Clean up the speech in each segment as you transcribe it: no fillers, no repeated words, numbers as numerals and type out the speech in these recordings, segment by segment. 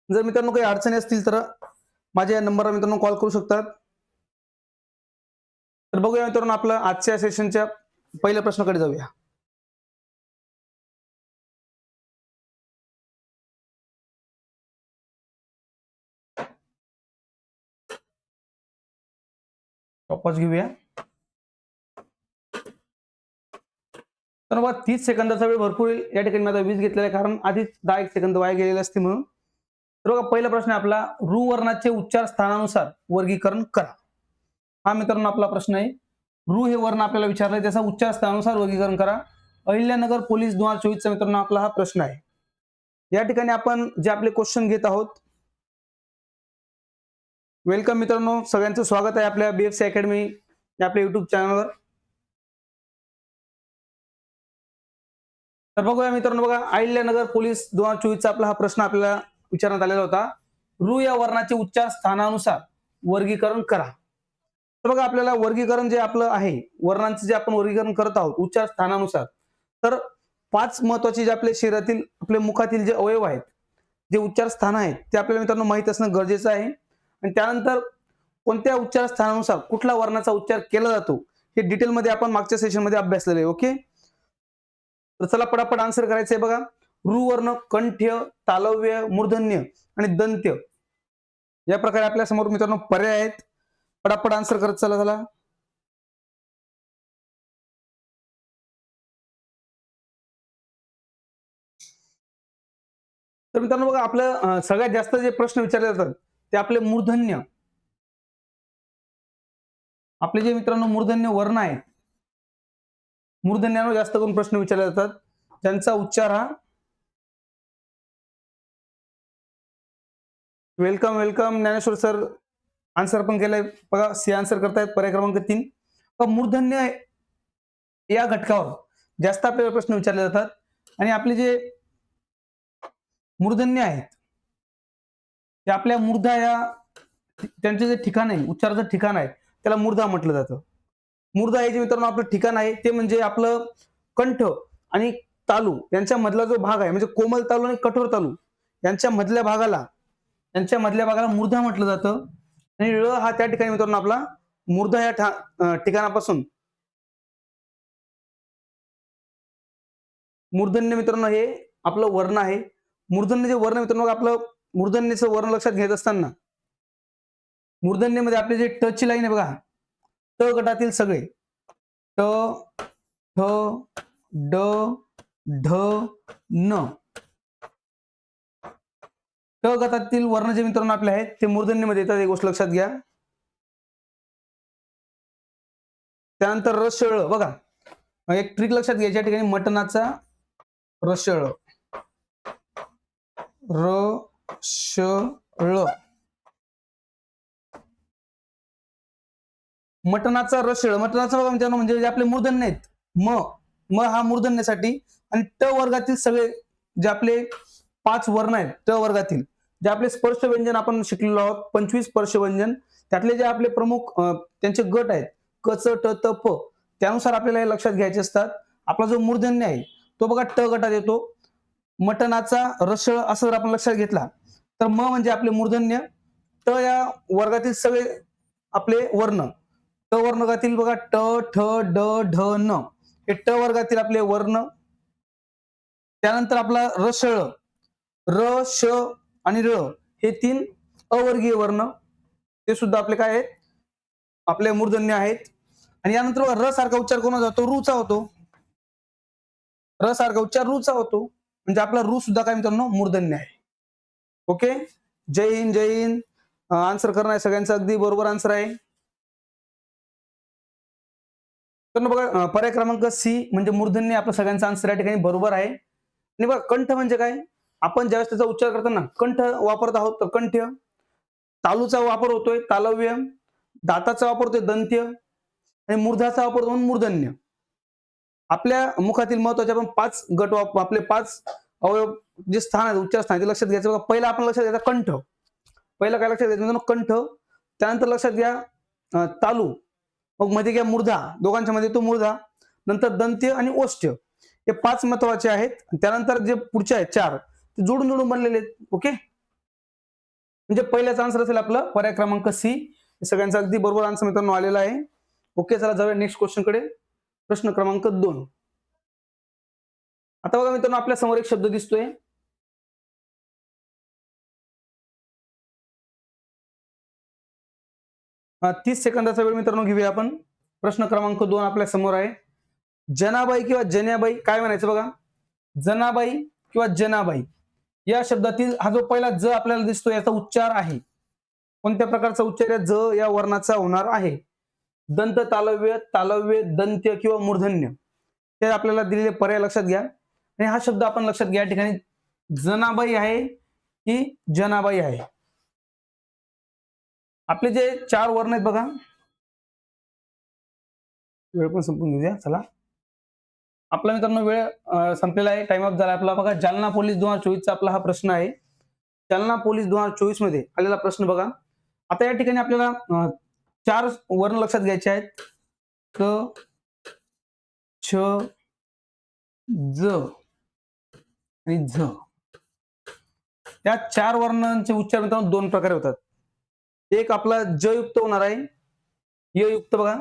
जर मित्रांनो काही अडचणी असतील तर माझ्या या नंबरवर मित्रांनो कॉल करू शकतात. तर बघूया मित्रांनो आपलं आजच्या सेशनच्या पहिल्या प्रश्नाकडे जाऊया. वापस घेऊया. तर बघा 30 सेकंदाचा वेळ भरपूर या ठिकाणी माझा 20 घेतलेला आहे, कारण आधीच 10 सेकंद वाया गेलेले असते म्हणून. तर बघा पहिला प्रश्न आहे आपला, रू वर्णाचे उच्चार स्थानानुसार वर्गीकरण करा. हा मित्रांनो आपला प्रश्न आहे. रू हे वर्ण आपल्याला विचारलंय, त्याचा उच्चार स्थानानुसार वर्गीकरण करा. अहिल्यानगर पोलीस 2024 चा मित्रांनो आपला हा प्रश्न आहे. या ठिकाणी आपण जे आपले क्वेश्चन घेत आहोत. वेलकम मित्रांनो, सगळ्यांचं स्वागत आहे आपल्या बीएफसी अकॅडमी या आपल्या युट्यूब चॅनलवर. तर बघूया मित्रांनो, बघा अहिल्यानगर पोलीस 2024 चा आपला हा प्रश्न आपल्याला विचारण्यात आलेला होता. रू या वर्णाचे उच्चार स्थानानुसार वर्गीकरण करा. तर बघा आपल्याला वर्गीकरण जे आपलं आहे, वर्णांचे जे आपण वर्गीकरण करत आहोत उच्चार स्थानानुसार, तर 5 महत्वाचे जे आपले शरीरातील आपले मुखातील जे अवयव आहेत, जे उच्चार स्थान आहेत, ते आपल्याला मित्रांनो माहित असणं गरजेचं आहे. आणि त्यानंतर कोणत्या उच्चार स्थानानुसार कुठल्या वर्णाचा उच्चार केला जातो हे डिटेलमध्ये आपण मागच्या सेशनमध्ये अभ्यासलेलं आहे. ओके, तर चला पटापट आन्सर करायचंय. बघा रू वर्ण कंठ्य, तालव्य, मूर्धन्य आणि दंत्य या प्रकारे आपल्या समोर मित्रांनो पर्याय आहेत. पटापट आन्सर करत चला. तर मित्रांनो बघा आपलं सगळ्यात जास्त जे प्रश्न विचारले जातात ते आपले मूर्धन्य, आपले जे मित्रांनो मूर्धन्य वर्ण आहेत, मूर्धन्यावर जास्त करून प्रश्न विचारले जातात, त्यांचा उच्चार हा वेलकम ज्ञानेश्वर सर आन्सर पण केलंय. बघा सी आन्सर करतायत पर्याय क्रमांक 3. मूर्धन्य या घटकावर जास्त आपल्याला प्रश्न विचारले जातात. आणि आपले जे मूर्धन्य आहेत ते आपल्या मूर्धा या त्यांचे जे ठिकाण आहे, उच्चाराचं ठिकाण आहे, त्याला मूर्धा म्हटलं जातं. मूर्धा हे जे मित्रांनो आपलं ठिकाण आहे ते म्हणजे आपलं कंठ आणि तालू यांच्या मधला जो भाग आहे, म्हणजे कोमल तालू आणि कठोर तालू यांच्या मधल्या भागाला मूर्धा म्हटलं जातं. आणि ळ हा त्या ठिकाणी मित्रांनो आपला मूर्धा या ठिकाणापासून मूर्धन्य मित्रांनो हे आपलं वर्ण आहे. मूर्धन्य जे वर्ण मित्रांनो आपलं मूर्धन्याचं वर्ण लक्षात घेत असताना मूर्धन्यमध्ये आपले जे ट ची लाईन आहे बघा, ट गटातील सगळे ट, ठ, ड, ढ, न, ट गटातील वर्ण जे मित्रांनो आपले आहेत ते मूर्धन्यमध्ये येतात, ही गोष्ट लक्षात घ्या. त्यानंतर रसळ बघा, एक ट्रिक लक्षात घ्यायची या ठिकाणी, मटणाचा रसळ, रसळ, मटणाचा रसळ, मटणाचा बघा मित्रांनो म्हणजे जे आपले मूर्धन्य आहेत, म हा मूर्धन्यासाठी. आणि ट वर्गातील सगळे जे आपले 5 वर्ण आहेत, ट वर्गातील जे आपले स्पर्श व्यंजन आपण शिकलेलो आहोत, 25 स्पर्श व्यंजन, त्यातले जे आपले प्रमुख त्यांचे गट आहेत क, च, ट, त, प, त्यानुसार आपल्याला हे लक्षात घ्यायचे असतात. आपला जो मूर्धन्य आहे तो बघा ट गटात येतो. मटणाचा रसळ असं जर आपण लक्षात घेतला तर म म्हणजे आपले मूर्धन्य, ट या वर्गातील सगळे आपले वर्ण, ट वर्गातील बघा ट, ठ, ड, ढ, न हे ट वर्गातील आपले वर्ण. त्यानंतर आपला रसळ, र, श आणि र हे 3 अवर्गीय वर्ण, ते सुद्धा आपले काय आहेत, आपले मूर्धन्य आहेत. आणि यानंतर र सारखा उच्चार कोणाचा होतो, रूचा होतो. र सारखा उच्चार रूचा होतो, म्हणजे आपला रू सुद्धा काय मित्रांनो मूर्धन्य आहे. ओके, जय हिंद. आन्सर करणं आहे सगळ्यांचं अगदी बरोबर आन्सर आहे. तर बघा पर्याय क्रमांक सी म्हणजे मूर्धन्य आपलं सगळ्यांचा आन्सर या ठिकाणी बरोबर आहे. आणि बघा कंठ म्हणजे काय, आपण ज्यावेळेस त्याचा उच्चार करताना कंठ वापरत आहोत तर कंठ्य, तालूचा वापर होतोय तालव्य, दाताचा वापर होतोय दंत्य आणि मूर्धाचा वापर होतो मूर्धन्य. आपल्या मुखातील महत्वाचे आपण 5 गट आपले 5 अवयव जे स्थान आहे उच्चार स्थान ते लक्षात घ्यायचं. बघा पहिला आपण लक्षात घ्यायचा कंठ, पहिला काय लक्षात घ्यायचं कंठ. त्यानंतर लक्षात घ्या तालू, मग मध्ये घ्या मूर्धा, दोघांच्या मध्ये तो मूर्धा, नंतर दंत्य आणि ओष्ठ्य, हे 5 महत्वाचे आहेत. त्यानंतर जे पुढचे आहेत 4 ते जोडून बनलेले आहेत. ओके, म्हणजे पहिल्याचा आन्सर असेल आपलं पर्याय क्रमांक सी. सगळ्यांचा अगदी बरोबर आन्सर मित्रांनो आलेला आहे. ओके, चला जाऊया नेक्स्ट क्वेश्चन कडे. प्रश्न क्रमांक 2. आता बघा मित्रांनो, आपल्या समोर एक शब्द दिसतोय. 30 सेकंदाचा वेळ मित्रांनो घेऊया आपण. प्रश्न क्रमांक 2 आपल्या समोर आहे. जनाबाई किंवा जन्याबाई काय म्हणायचं बघा. जनाबाई किंवा जनाबाई या शब्दातील हा जो पहिला ज आपल्याला दिसतो याचा उच्चार आहे. कोणत्या प्रकारचा उच्चार या ज या वर्णाचा होणार आहे? दंत, तालव्य, तालव्य, दंत्य किंवा मूर्धन्य. ते आपल्याला दिलेले पर्याय लक्षात घ्या. आणि हा शब्द आपण लक्षात घ्या, या ठिकाणी जनाबाई आहे की जनाबाई आहे. आपले जे 4 वर्ण आहेत बघा. वेळ पण संपून घेऊया चला. आपला मित्रांनो वेळ संपलेला आहे, टाइम अप झाला आपला. बघा, जालना पोलीस 2024 चा आपला हा प्रश्न आहे. जालना पोलीस 2024 मध्ये आलेला प्रश्न बघा. आता या ठिकाणी आपल्याला 4 वर्ण लक्षात घ्यायचे आहेत. क, छ, ज आणि झ. या 4 वर्णांचे उच्चार मित्रांनो 2 प्रकारे होतात. एक आपला ज युक्त होणार आहे, य युक्त बघा.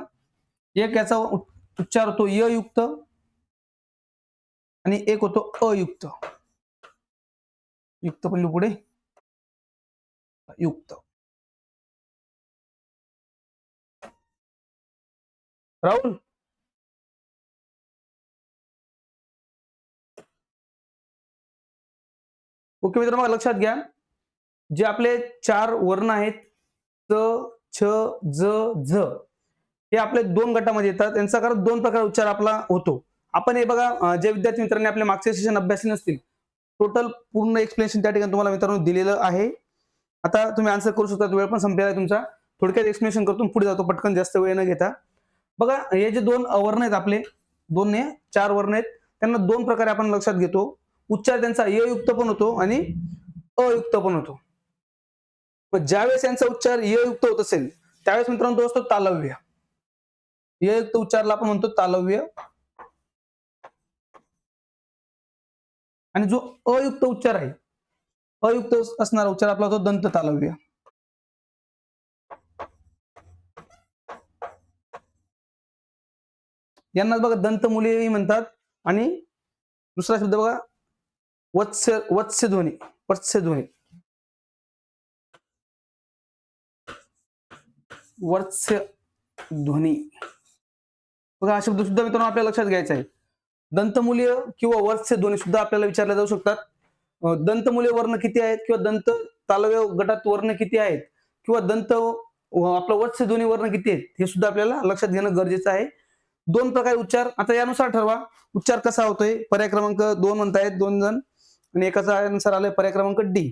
एक याचा उच्चार होतो य युक्त आणि एक होतो अयुक्त. युक्त पण पुढे युक्त. राहुल, ओके मित्रांनो, लक्षात घ्या, जे आपले 4 वर्ण आहेत च, छ, ज, झ, हे आपले 2 गटामध्ये येतात. यांचा कारण 2 प्रकार उच्चार आपला होतो. आपण हे बघा, जे विद्यार्थी मित्रांनी आपले मागचे सेशन अभ्यासले नसतील, टोटल पूर्ण एक्सप्लेनेशन त्या ठिकाणी तुम्हाला मित्रांनो दिलेलं आहे. आता तुम्ही आन्सर करू शकता, वेळ पण संपलेला आहे तुमचा. थोडक्यात एक्सप्लेनेशन करतो पुढे जातो पटकन, जास्त वेळ न घेता. बघा, हे जे 2 वर्ण आहेत आपले, 2 ने 4 वर्ण आहेत, त्यांना 2 प्रकारे आपण लक्षात घेतो. उच्चार त्यांचा य युक्त पण होतो आणि अयुक्त पण होतो. पण ज्यावेळेस यांचा उच्चार य युक्त होत असेल त्यावेळेस मित्रांनो तो असतो तालव्य. य युक्त उच्चारला आपण म्हणतो तालव्य. आणि जो अयुक्त उच्चार आहे, अयुक्त असणारा उच्चार आपला होतो दंत तालव्य. यांना बघा दंतमुलीही म्हणतात. आणि दुसरा शब्द बघा वत्स्यध्वनी. वत्स्यध्वनी, वत्स्यध्वनी बघा, हा शब्द सुद्धा मित्रांनो आपल्याला लक्षात घ्यायचा आहे. दंतमुलीय किंवा वत्स्यध्वनी सुद्धा आपल्याला विचारले जाऊ शकतात. दंतमुलीय वर्ण किती आहेत किंवा दंत तालव्य गटात वर्ण किती आहेत किंवा दंत आपला वत्स्यध्वनी वर्ण किती आहेत हे सुद्धा आपल्याला लक्षात घेणं गरजेचं आहे. 2 प्रकारे उच्चार. आता यानुसार ठरवा उच्चार कसा होतोय. पर्याय क्रमांक 2 म्हणतायत 2 जण आणि एकाचा आन्सर आलाय पर्याय क्रमांक डी.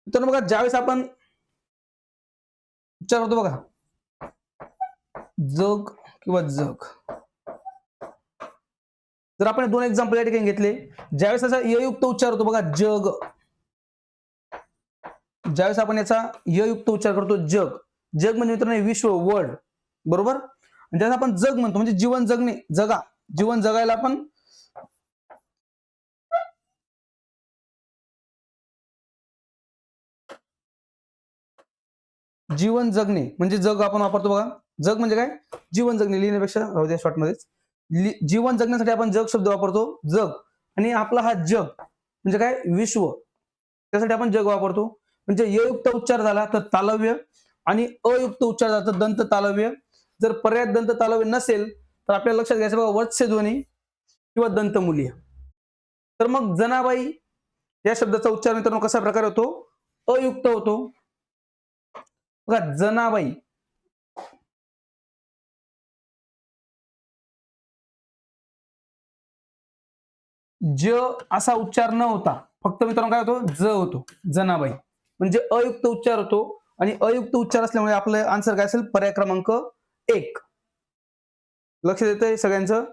तर बघा, ज्यावेळेस आपण उच्चार होतो बघा जग किंवा जग, जर आपण 2 एक्झाम्पल या ठिकाणी घेतले, ज्यावेळेस त्याचा य युक्त उच्चार होतो बघा जग, ज्यावेळेस आपण याचा य युक्त उच्चार करतो जग, जग म्हणजे मित्रांनो विश्व, वर्ल्ड, बरोबर. आणि ज्याला आपण जग म्हणतो म्हणजे जीवन जगणे, जगा, जीवन जगायला आपण जीवन जगणे म्हणजे जग आपण वापरतो बघा. जग म्हणजे काय, जीवन जगणे. लिहिण्यापेक्षा राहू द्या शॉर्ट मध्येच. जीवन जगण्यासाठी आपण जग शब्द वापरतो, जग. आणि आपला हा जग म्हणजे काय, विश्व, त्यासाठी आपण जग वापरतो. म्हणजे य युक्त उच्चार झाला तर तालव्य आणि अयुक्त उच्चार झाला तर दंत तालव्य. जर पर्याय दंत तालव्य नसेल तर आपल्याला लक्षात घ्यायचं बघा वत्स्यध्वनी किंवा दंतमुलीय. तर मग जनाबाई या शब्दाचा उच्चार मित्रांनो कशा प्रकारे होतो, अयुक्त होतो बघा. जनाबाई, ज असा उच्चार न होता फक्त मित्रांनो काय होतो, ज होतो, जनाबाई म्हणजे अयुक्त उच्चार होतो. आणि अयुक्त उच्चार असल्यामुळे आपलं आन्सर काय असेल, पर्याय क्रमांक 1. लक्ष देतंय सगळ्यांचं.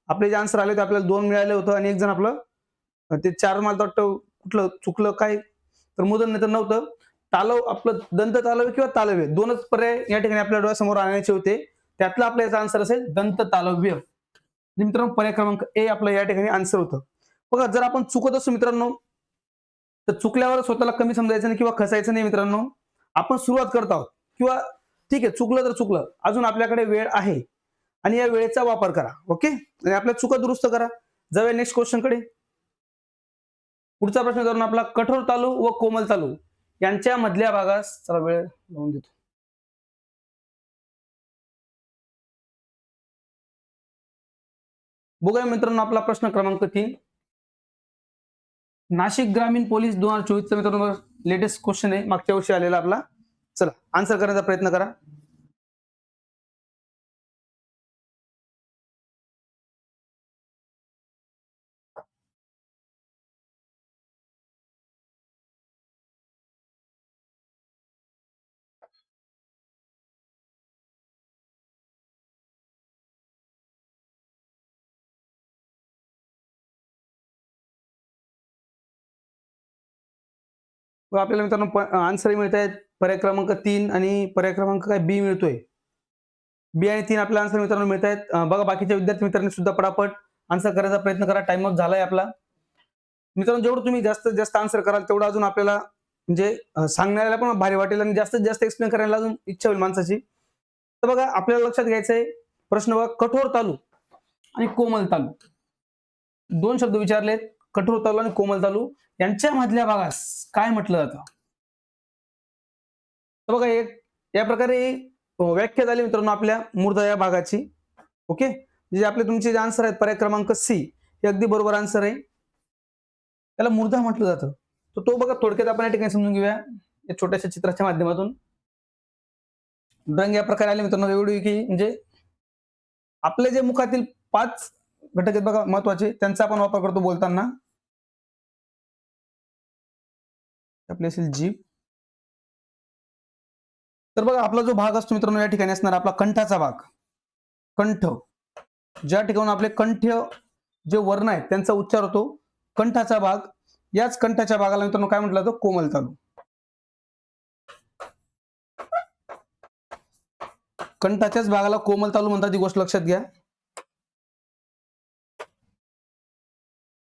आपले जे आन्सर आले ते आपल्याला 2 मिळाले होतं आणि एक जण आपलं ते 4 मला वाटतं कुठलं चुकलं काय, तर मूर्धन्य तर नव्हतं. तालव आपलं दंत तालव्य किंवा तालव्य 2च पर्याय या ठिकाणी आपल्या डोळ्यासमोर आणायचे होते. त्यातला आपला याचा आन्सर असेल दंत तालव्य. मित्रांनो पर्याय क्रमांक ए आपलं या ठिकाणी आन्सर होतं. बघा, जर आपण चुकत असू मित्रांनो तर चुकल्यावर स्वतःला कमी समजायचं नाही किंवा खसायचं नाही मित्रांनो. आपण सुरुवात करत आहोत किंवा ठीक आहे, चुकलं तर चुकलं, अजून आपल्याकडे वेळ आहे आणि या वेळेचा वापर करा. ओके, आणि आपल्या चुका दुरुस्त करा. जाऊया नेक्स्ट क्वेश्चन कडे. पुढचा प्रश्न करून आपला, कठोर तालू व कोमल तालू यांच्या मधल्या भागास, चला वेळ लावून देतो. बघूया मित्रांनो आपला प्रश्न क्रमांक 3. नाशिक ग्रामीण पोलीस 2024 चा मित्रांनो लेटेस्ट क्वेश्चन आहे, मागच्या वर्षी आलेला आपला. चला आन्सर करण्याचा प्रयत्न करा. आपल्याला मित्रांनो आन्सर मिळत आहेत पर्याय क्रमांक 3 आणि पर्याय क्रमांक काय बी मिळतोय. बी आणि 3 आपल्याला आन्सर मित्रांनो मिळत आहेत. बघा बाकीच्या विद्यार्थी मित्रांनी सुद्धा पटापट आन्सर करायचा प्रयत्न करा. टाइम अप झालाय आपला. मित्रांनो जेवढं तुम्ही जास्तीत जास्त आन्सर कराल तेवढं अजून आपल्याला म्हणजे सांगण्याला पण भारी वाटेल आणि जास्तीत जास्त एक्सप्लेन करायला अजून इच्छा होईल माणसाची. तर बघा आपल्याला लक्षात घ्यायचं आहे, प्रश्न बघा, कठोर तालू आणि कोमल तालू, दोन शब्द विचारलेत. कठोर तालू आणि कोमल तालू यांच्या मधल्या भागास काय म्हटलं जातं? तर बघा एक या प्रकारे व्याख्या झाली मित्रांनो आपल्या मूर्धा या भागाची. ओके, जे आपले तुमचे जे आन्सर आहेत पर्याय क्रमांक सी हे अगदी बरोबर आन्सर आहे. त्याला मूर्धा म्हटलं जातं. तर तो बघा थोडक्यात आपण या ठिकाणी समजून घेऊया या छोट्याशा चित्राच्या माध्यमातून. ड्रॉइंग या प्रकारे आले मित्रांनो एवढी की म्हणजे आपले जे मुखातील 5 घटक आहेत बघा महत्वाचे, त्यांचा आपण वापर करतो बोलताना. आपली असेल जीभ. तर बघा आपला जो भाग असतो मित्रांनो या ठिकाणी असणार आपला कंठाचा भाग. कंठ, ज्या ठिकाणी आपले कंठ जे वर्ण आहेत त्यांचा उच्चार होतो, कंठाचा भाग. याच कंठाच्या भागाला मित्रांनो काय म्हटलं जातं? कोमल तालू. कंठाच्याच भागाला कोमल तालू म्हणतात, ही गोष्ट लक्षात घ्या.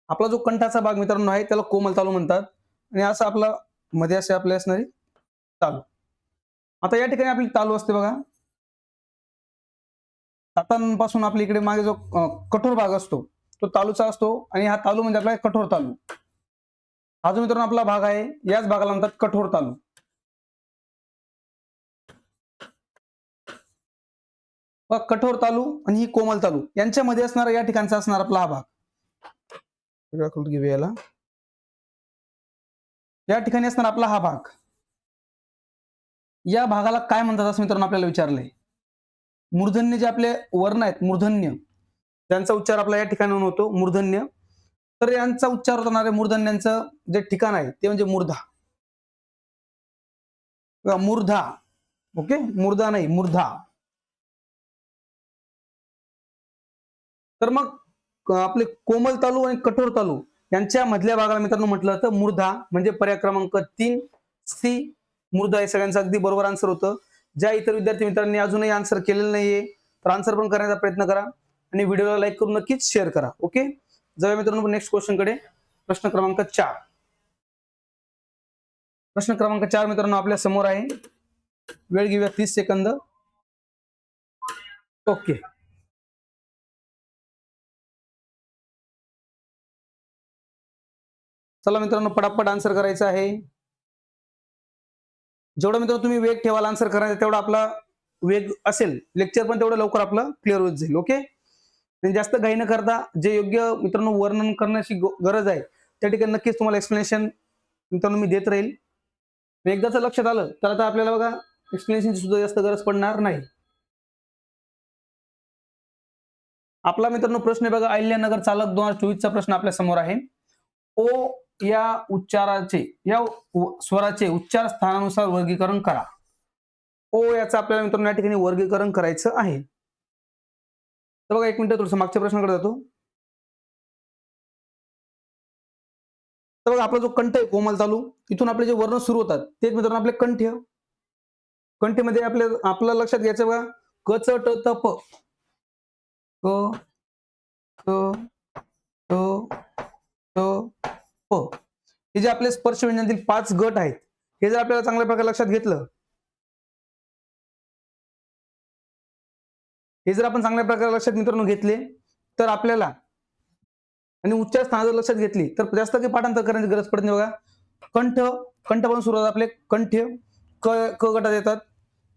आपला जो कंठाचा भाग मित्रांनो आहे त्याला कोमल तालू म्हणतात आणि असं आपला मध्ये असे आपले असणारी तालू. आता या ठिकाणी आपली तालू असते बघा. दातांपासून आपल्या इकडे मागे जो कठोर भाग असतो तो तालूचा असतो आणि हा तालू म्हणजे आपला कठोर तालू. हा जो मित्रांनो आपला भाग आहे याच भागाला म्हणतात कठोर तालू. कठोर तालू आणि ही कोमल तालू यांच्यामध्ये असणारा या ठिकाणचा असणार आपला हा भाग. या ठिकाणी असणार आपला हा भाग. या भागाला काय म्हणतात असं मित्रांनो आपल्याला विचारलंय. मूर्धन्य जे आपले वर्ण आहेत मूर्धन्य, त्यांचा उच्चार आपला या ठिकाणी होतो मूर्धन्य. तर यांचा उच्चार होणारे मूर्धन्यांचं जे ठिकाण आहे ते म्हणजे मूर्धा. मूर्धा. ओके, मूर्धा नाही मूर्धा. तर मग आपले कोमल तालू आणि कठोर तालू यांच्या मधल्या भागाला मित्रांनो म्हटलं जातं मूर्धा. म्हणजे पर्याय क्रमांक 3 सी मूर्धा हे सगळ्यांचं अगदी बरोबर आन्सर होतं. ज्या इतर विद्यार्थी मित्रांनी अजूनही आन्सर केलेलं नाहीये तर आन्सर पण करण्याचा प्रयत्न करा आणि व्हिडिओला लाईक करून नक्कीच शेअर करा. ओके, जाऊया मित्रांनो नेक्स्ट क्वेश्चन कडे. प्रश्न क्रमांक 4. प्रश्न क्रमांक 4 मित्रांनो आपल्या समोर आहे. वेळ घेऊया 30 सेकंद. ओके, चला मित्रांनो पटापट आन्सर करायचं आहे. जेवढा मित्रांनो तुम्ही वेग ठेवाल आन्सर करायचा तेवढा आपला वेग असेल, लेक्चर पण तेवढं लवकर आपलं क्लिअर होत जाईल. ओके, जास्त घाई न करता जे योग्य मित्रांनो वर्णन करण्याची गरज आहे त्या ठिकाणी नक्कीच तुम्हाला एक्सप्लेनेशन मित्रांनो मी देत राहील. एकदाच लक्षात आलं तर आता आपल्याला बघा एक्सप्लेनेशनची सुद्धा जास्त गरज पडणार नाही. आपला मित्रांनो प्रश्न आहे बघा, अहिल्यानगर चालक 2024 चा प्रश्न आपल्या समोर आहे. ओ या उच्चाराचे या स्वराचे उच्चार स्थानानुसार वर्गीकरण करा. ओ याचं आपल्याला मित्रांनो या ठिकाणी वर्गीकरण करायचं आहे. तर बघा एक मिनिट थोडंसं मागच्या प्रश्नाकडे जातो. तर बघा आपला जो कंठ आहे कोमल तालू, इथून आपले जे वर्ण सुरू होतात तेच मित्रांनो आपले कंठ. कंठीमध्ये आपल्या लक्षात घ्यायचं बघा, क च ट त प. क च ट ट प. हे जे आपले स्पर्श व्यंजनातील 5 गट आहेत, हे जर आपल्याला चांगल्या प्रकारे लक्षात घेतलं, हे जर आपण चांगल्या प्रकारे लक्षात मित्रांनो घेतले, तर आपल्याला आणि उच्चार स्थान जर लक्षात घेतली तर जास्त काही पाठांतर करण्याची गरज पडत नाही बघा. कंठ, कंठापासून सुरुवात आपले कंठ क क गटात येतात.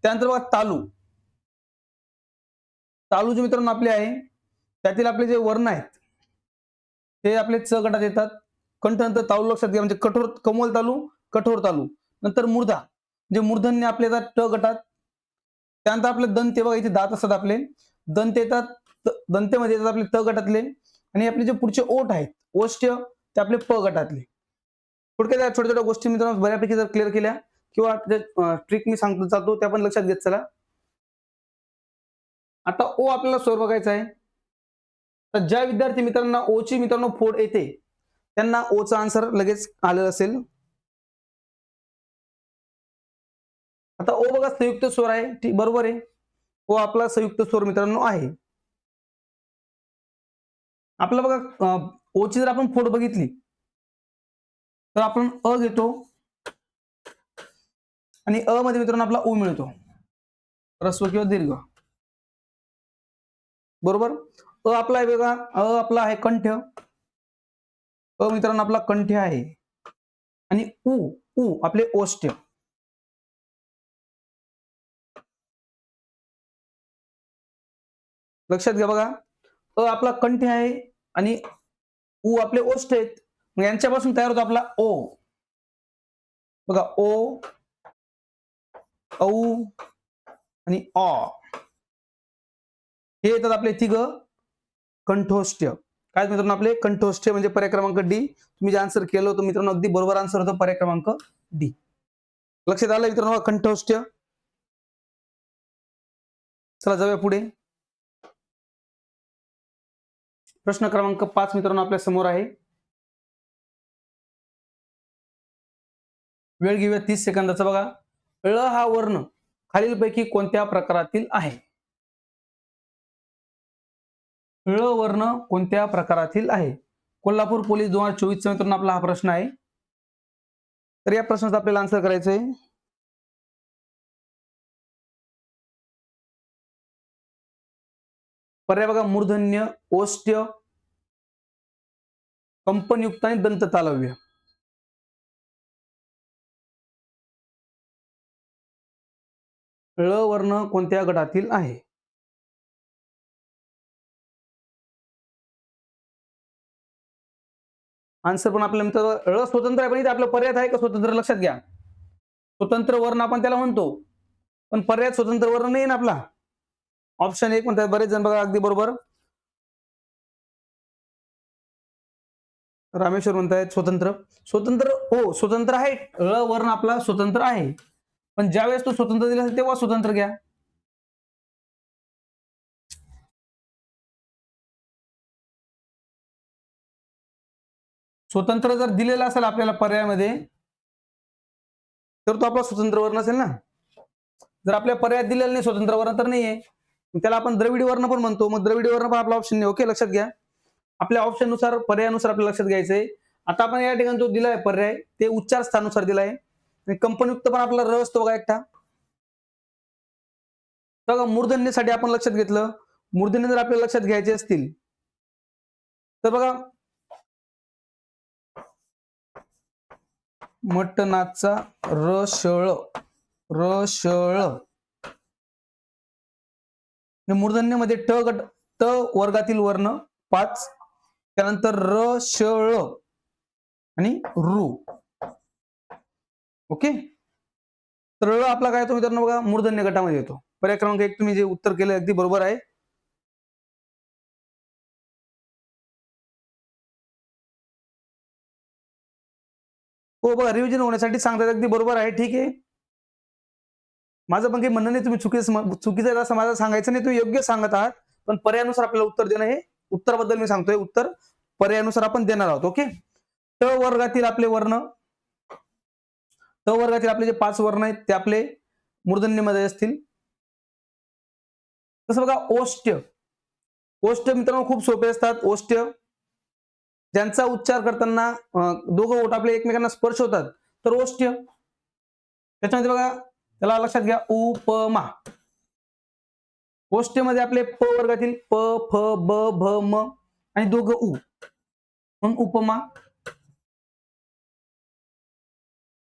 त्यानंतर बघा तालू, तालू जे मित्रांनो आपले आहे त्यातील आपले जे वर्ण आहेत ते आपले च गटात येतात. कंठ नंतर तालू लक्षात घ्या, म्हणजे कठोर कमोल तालू, कठोर तालू. नंतर मूर्धा, जे मूर्धन्य आपले येतात ट गटात. त्यानंतर आपले दंते, बघा इथे दात असतात आपले, दंत येतात, दंतेमध्ये येतात आपले त गटातले. आणि आपले जे पुढचे ओठ आहेत ओष्ठ्य ते आपले प गटातले. थोडक्यात छोट्या छोट्या गोष्टी मित्रांनो बऱ्यापैकी जर क्लिअर केल्या किंवा ट्रिक मी सांगतो जातो त्या पण लक्षात घेत चला. आता ओ आपल्याला स्वर बघायचा आहे. तर ज्या विद्यार्थी मित्रांना ओची मित्रांनो फोड येते त्यांना ओचा आन्सर लगेच आलेला असेल. आता ओ बघा संयुक्त स्वर आहे, ठीक बरोबर आहे. ओ आपला संयुक्त स्वर मित्रांनो आहे. आपला बघा ओची जर आपण फोड बघितली तर आपण अ घेतो आणि अ मध्ये मित्रांनो आपला उ मिळतो, ह्रस्व किंवा दीर्घ, बरोबर. अ आपला आहे बघा, अ आपला आहे कंठ, अ मित्रांनो आपला कंठ आहे. आणि उ, उ आपले ओष्ठ्य. लक्षात घ्या बघा, अ आपला कंठ आहे आणि उ आपले ओष्ठ आहेत. मग यांच्यापासून तयार होतो आपला ओ. बघा ओ, औ आणि अ, हे येतात आपले तिघ कंठोष्ठ्य. काय मित्रांनो आपले कंठोष्ठ्य म्हणजे पर्याय क्रमांक डी. तुम्ही जे आन्सर केलं होतं मित्रांनो अगदी बरोबर आन्सर होतं पर्याय क्रमांक डी. लक्षात आलं मित्रांनो कंठोष्ठ्य. चला जाऊया पुढे. प्रश्न क्रमांक 5 मित्रांनो आपल्या समोर आहे. वेळ घेऊया 30 सेकंदाचा. बघा, ळ हा वर्ण खालीलपैकी कोणत्या प्रकारातील आहे? ळ वर्ण कोणत्या प्रकारातील आहे? कोल्हापूर पोलीस 2024 चा मित्रांनो आपला हा प्रश्न आहे. तर या प्रश्नाचा आपल्याला आन्सर करायचं आहे. पर्याय बघा, मूर्धन्य, ओष्ठ्य, कंपनयुक्त आणि दंत तालव्य. ळ वर्ण कोणत्या गटातील आहे? आन्सर पण आपल्या मित्र ळ स्वतंत्र आहे, पण इथे आपला पर्याय आहे का स्वतंत्र? लक्षात घ्या, स्वतंत्र वर्ण आपण त्याला म्हणतो, पण पर्याय स्वतंत्र वर्ण नाही ना आपला. ऑप्शन 1 म्हणतात बरेच जण, बघा अगदी बरोबर. रामेश्वर म्हणतायत स्वतंत्र. स्वतंत्र हो स्वतंत्र आहे, ळ वर्ण आपला स्वतंत्र आहे, पण ज्यावेळेस तो स्वतंत्र दिला असेल तेव्हा स्वतंत्र घ्या. स्वतंत्र जर दिलेला असेल आपल्याला पर्यायामध्ये तर तो आपला स्वतंत्र वर्ण असेल ना. जर आपल्या पर्यायात दिलेला नाही स्वतंत्र वर्ण तर नाहीये, त्याला आपण द्रविडी वर्ण पण म्हणतो. मग द्रविडी वर्ण पण आपला ऑप्शन नाही. ओके, लक्षात घ्या. आपल्या ऑप्शन नुसार पर्यायानुसार आपल्याला लक्षात घ्यायचंय. आता आपण या ठिकाणी जो दिलाय पर्याय ते उच्चार स्थानानुसार दिलाय आणि कंपनयुक्त पण आपला र असतो बघा एकटा. बघा मूर्धन्यसाठी आपण लक्षात घेतलं, मूर्धन्य जर आपल्याला लक्षात घ्यायचे असतील तर बघा, मटणाचा रशळ, रशळ मूर्धन्यमध्ये ट गट, त वर्गातील वर्ण 5, त्यानंतर र श ळ आणि रू. ओके, तर ळ आपला काय येतो मित्रांनो? बघा मूर्धन्य गटामध्ये येतो. पर्याय क्रमांक 1 तुम्ही जे उत्तर केलं अगदी बरोबर आहे. हो बघा, रिव्हिजन होण्यासाठी सांगतात, अगदी बरोबर आहे, ठीक आहे. माझं पण काही म्हणणं नाही तुम्ही चुकीचं आहे असं मला सांगायचं नाही, तुम्ही योग्य सांगत आहात, पण पर्यायानुसार आपल्याला उत्तर देणं, हे उत्तराबद्दल मी सांगतोय, उत्तर पर्यायानुसार आपण देणार आहोत. ओके, ट वर्गातील आपले वर्ण, ट वर्गातील आपले जे 5 वर्ण आहेत ते आपले मूर्धन्यमध्ये असतील. तसं बघा ओष्ठ्य, ओष्ठ्य मित्रांनो खूप सोपे असतात. ओष्ठ्य ज्यांचा उच्चार करताना दोघं ओठ आपले एकमेकांना स्पर्श होतात तर ओष्ठ्य. त्याच्यामध्ये बघा, त्याला लक्षात घ्या, उपमा. ओष्ठ्यमध्ये आपले प वर्गातील प, फ, ब, भ, म आणि दोघं उ म्हणून उपमा.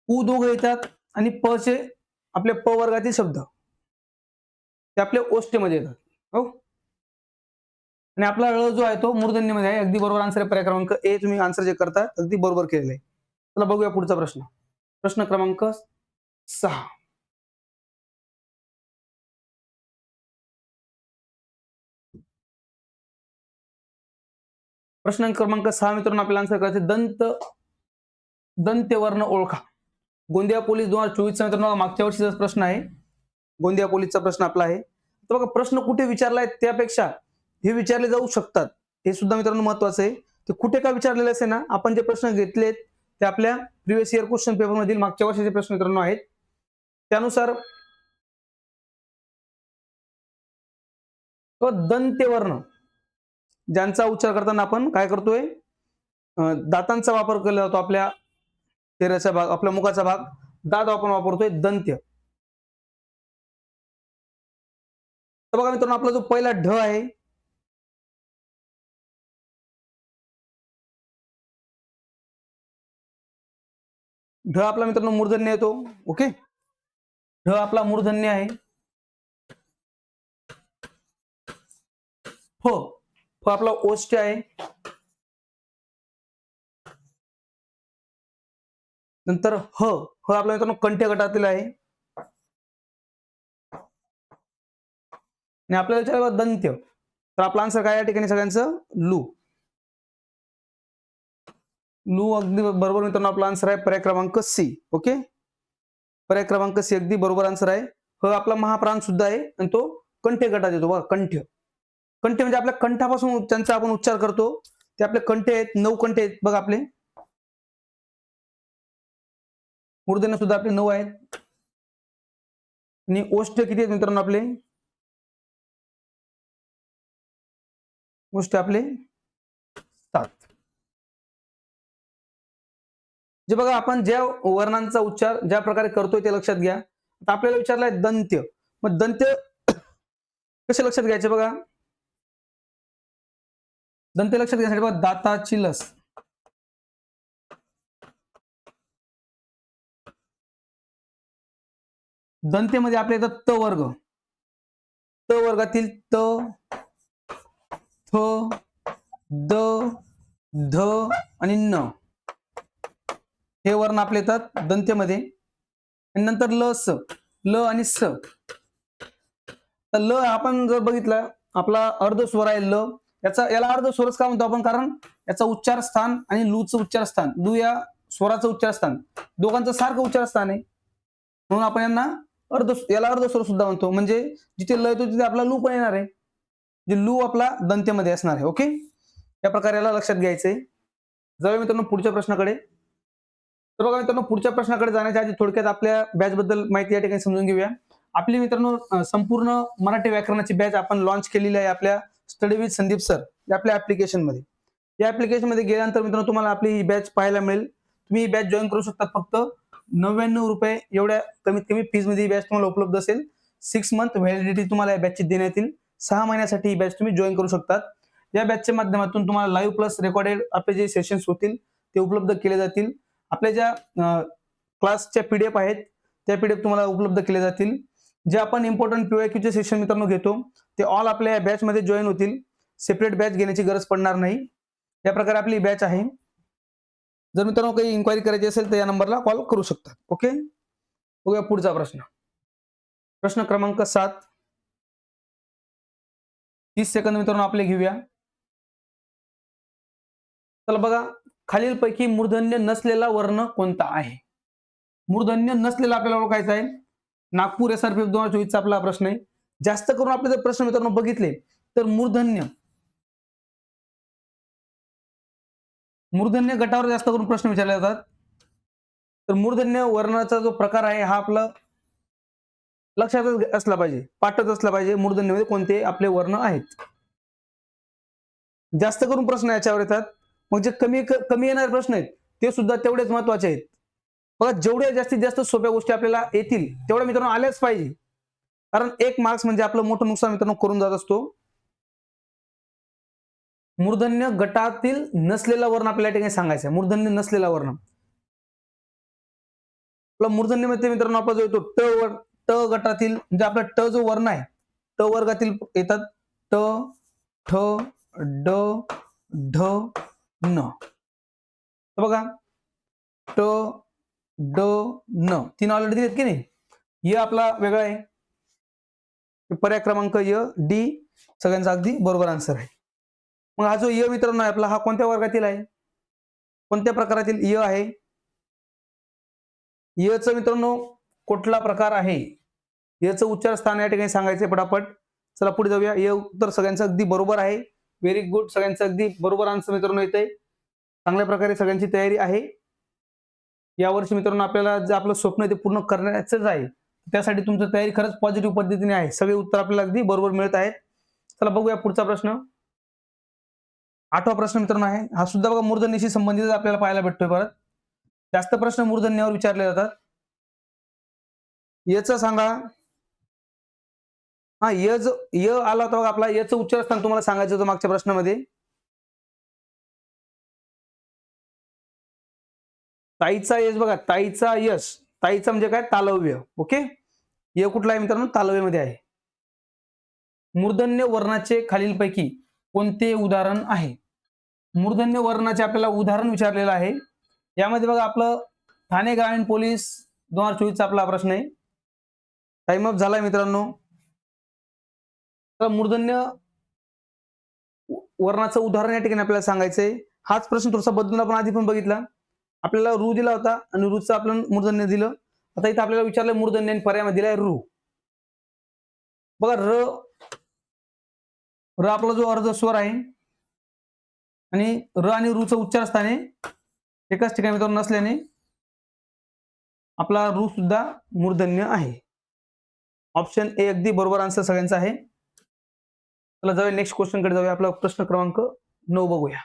उ दोघं येतात आणि प चे आपले प वर्गातील शब्द ते आपले ओष्ठ्यमध्ये येतात. हो, आणि आपला ळ जो आहे तो मूर्धन्यमध्ये आहे. अगदी बरोबर आन्सर आहे. पर्याय क्रमांक ए. तुम्ही आन्सर जे करता अगदी बरोबर केलेलं आहे. चला बघूया पुढचा प्रश्न. प्रश्न क्रमांक 6. प्रश्न क्रमांक 6 मित्रांनो, आपल्याला आन्सर करायचे दंत्यवर्ण ओळखा. गोंदिया पोलीस 2024 मित्रांनो, मागच्या वर्षीचा प्रश्न आहे. गोंदिया पोलीसचा प्रश्न आपला आहे. तर बघा, प्रश्न कुठे विचारलाय त्यापेक्षा हे विचारले जाऊ शकतात, हे सुद्धा मित्रांनो महत्वाचं आहे. ते कुठे का विचारलेले असे ना, आपण जे प्रश्न घेतलेत ते आपल्या प्रिव्हियस इयर क्वेश्चन पेपर मधील मागच्या वर्षाचे प्रश्न मित्रांनो आहेत. त्यानुसार दंत्यवर्ण ज्यांचा उच्चार करताना आपण काय करतोय, दातांचा वापर केला जातो. आपल्या चेहऱ्याचा भाग, आपल्या मुखाचा भाग, दात आपण वापरतोय दंत्य. तर बघा मित्रांनो, आपला जो पहिला ढ आहे, ढ आपला मित्रांनो मूर्धन्य येतो. ओके, ढ आपला मूर्धन्य आहे. फ, फ आपला ओष्ठ्य आहे. नंतर ह, ह आपला मित्रांनो कंठ्य गटातील आहे. आणि आपल्याला विचारलं दंत्य, तर आपला आन्सर काय या ठिकाणी सगळ्यांचं लू. लू अगदी बरोबर मित्रांनो, आपला आन्सर आहे पर्याय क्रमांक सी. ओके, पर्याय क्रमांक सी अगदी बरोबर आन्सर आहे. ह आपला महाप्राण सुद्धा आहे आणि तो कंठ्य गटात येतो. बघा, कंठ्य, कंठ्य म्हणजे आपल्या कंठापासून त्यांचा आपण उच्चार करतो. ते आपले कंठ्य आहेत, 9 कंठ्य आहेत. बघा, आपले मूर्धन्य सुद्धा आपले 9 आहेत. आणि ओष्ठ्य किती आहेत मित्रांनो आपले? ओष्ठ्य आपले 7. जे बघा, आपण ज्या वर्णांचा उच्चार ज्या प्रकारे करतोय ते लक्षात घ्या. आता आपल्याला विचारलंय दंत्य, मग दंत्य कसे लक्षात घ्यायचे बघा. दंत्य लक्षात घ्यायसाठी बघा, दाताची लस. दंत्यमध्ये आपल्या येतात त वर्ग. त वर्गातील त, थ, द, ध आणि न हे वर्ण आपले येतात दंत्यमध्ये. आणि नंतर ल, स, ल आणि स. तर ल आपण जर बघितलं, आपला अर्धस्वर आहे ल. याला अर्धस्वरच का म्हणतो आपण? कारण याचा उच्चार स्थान आणि लूचं उच्चार स्थान, लू या स्वराचं उच्चार स्थान दोघांचं सारखं उच्चार स्थान आहे, म्हणून आपण याला अर्धस्वर सुद्धा म्हणतो. म्हणजे जिथे ल येतो तिथे आपला लू पण येणार आहे. जे लू आपला दंत्यमध्ये असणार आहे. ओके, या प्रकारे याला लक्षात घ्यायचंय. जाऊया मित्रांनो पुढच्या प्रश्नाकडे. तर बघा मित्रांनो, पुढच्या प्रश्नाकडे जाण्याच्या आधी थोडक्यात आपल्या बॅच बद्दल माहिती या ठिकाणी समजून घेऊया. आपली मित्रांनो संपूर्ण मराठी व्याकरणाची बॅच आपण लॉन्च केलेली आहे आपल्या स्टडी विथ संदीप सर या आपल्या ऍप्लिकेशन मध्ये. या ऍप्लिकेशन मध्ये गेल्यानंतर मित्रांनो तुम्हाला आपली ही बॅच पाहायला मिळेल. तुम्ही ही बॅच जॉईन करू शकता. फक्त 99 रुपये एवढ्या कमीत कमी फीज मध्ये ही बॅच तुम्हाला उपलब्ध असेल. 6 मंथ व्हॅलिडिटी तुम्हाला या बॅचची देण्यात येईल. 6 महिन्यासाठी ही बॅच तुम्ही जॉईन करू शकतात. या बॅचच्या माध्यमातून तुम्हाला लाईव्ह प्लस रेकॉर्डेड आपले जे सेशन्स होतील ते उपलब्ध केले जातील. आपल्या ज्या क्लासच्या पीडीएफ आहेत त्या पीडीएफ तुम्हाला उपलब्ध केले जातील. जे आपण इम्पॉर्टंट पीवायक्यूचे सेशन मित्रांनो घेतो ते ऑल आपल्या या बॅच मध्ये जॉईन होतील. सेपरेट बॅच घेण्याची गरज पडणार नाही. या प्रकारे आपली बॅच आहे. जर मित्रांनो काही इन्क्वायरी करायची असेल तर या नंबरला कॉल करू शकता. ओके, बघूया पुढचा प्रश्न. प्रश्न क्रमांक 7. 30 सेकंद मित्रांनो आपले घेऊया. चला बघा, खालीलपैकी मूर्धन्य नसलेला वर्ण कोणता आहे? मूर्धन्य नसलेला आपल्याला ओळखायचा आहे. नागपूर SRPF 2024 चा आपला प्रश्न आहे. जास्त करून आपले जर प्रश्न मित्रांनो बघितले तर मूर्धन्य गटावर जास्त करून प्रश्न विचारले जातात. तर मूर्धन्य वर्णाचा जो प्रकार आहे हा आपला लक्षातच असला पाहिजे, पाठच असला पाहिजे. मूर्धन्यमध्ये कोणते आपले वर्ण आहेत. जास्त करून प्रश्न याच्यावर येतात. मग जे कमी येणारे प्रश्न आहेत ते सुद्धा तेवढेच महत्वाचे आहेत. बघा जेवढे जास्तीत जास्त सोप्या गोष्टी आपल्याला येतील तेवढ्या मित्रांनो आल्याच पाहिजे. कारण 1 मार्क्स म्हणजे आपलं मोठं नुकसान मित्रांनो करून जात असतो. मूर्धन्य गटातील नसलेला वर्ण आपल्याला या ठिकाणी सांगायचा आहे. मूर्धन्य नसलेला वर्ण. आपला मूर्धन्यमध्ये मित्रांनो आपला जो येतो ट गटातील म्हणजे आपला ट जो वर्ण आहे ट वर्गातील येतात ट, ठ, ड, ढ, न. बघा ट, ड, न तीन ऑलरेडी दिलेत की नाही. य आपला वेगळा आहे. पर्याय क्रमांक य, डी सगळ्यांचा अगदी बरोबर आन्सर आहे. मग हा जो य मित्रांनो आहे आपला हा कोणत्या वर्गातील आहे? कोणत्या प्रकारातील य आहे? यचं मित्रांनो कुठला प्रकार आहे? याचं उच्चार स्थान या ठिकाणी सांगायचे पटापट. चला पुढे जाऊया. य उत्तर सगळ्यांचं अगदी बरोबर आहे. Very good. सगळ्यांचं अगदी बरोबर आन्सर मित्रांनो येतंय. चांगल्या प्रकारे सगळ्यांची तयारी आहे. यावर्षी मित्रांनो आपल्याला जे आपलं स्वप्न आहे ते पूर्ण करण्याचंच आहे. त्यासाठी तुमची तयारी खरंच पॉझिटिव्ह पद्धतीने आहे. सगळे उत्तर आपल्याला अगदी बरोबर मिळत आहेत. चला बघूया पुढचा प्रश्न. 8वा प्रश्न मित्रांनो आहे. हा सुद्धा बघा मूर्धन्याशी संबंधित आपल्याला पाहायला भेटतोय परत. जास्त प्रश्न मूर्धन्यावर विचारले जातात. याचं सांगा. हा य आला होता बघा आपला याचं उच्चार स्थान तुम्हाला सांगायचं होतं मागच्या प्रश्नामध्ये. ताईचा यश बघा ताईचा यश. ताईचा म्हणजे काय तालव्य. ओके. य कुठला आहे मित्रांनो तालव्यमध्ये आहे. मूर्धन्य वर्णाचे खालीलपैकी कोणते उदाहरण आहे? मूर्धन्य वर्णाचे आपल्याला उदाहरण विचारलेलं आहे. यामध्ये बघा आपलं ठाणे ग्रामीण पोलीस 2024 चा आपला प्रश्न आहे. टाइम अप झालाय मित्रांनो. तर मूर्धन्य वर्णाचं उदाहरण या ठिकाणी आपल्याला सांगायचंय. हाच प्रश्न थोडासा बदलून आपण आधी पण बघितला. आपल्याला रू दिला होता आणि रूचं आपलं मूर्धन्य दिलं. आता इथं आपल्याला विचारलं मूर्धन्य आणि पर्यायामध्ये दिलाय रू. बघा र आपला जो अर्ध स्वर आहे आणि र आणि रूचं उच्चार स्थाने एकाच ठिकाणी मित्रांनो नसल्याने आपला रू सुद्धा मूर्धन्य आहे. ऑप्शन ए अगदी बरोबर आन्सर सगळ्यांचा आहे. चला जाऊया नेक्स्ट क्वेश्चन कडे जाऊया. आपला प्रश्न क्रमांक 9 बघूया.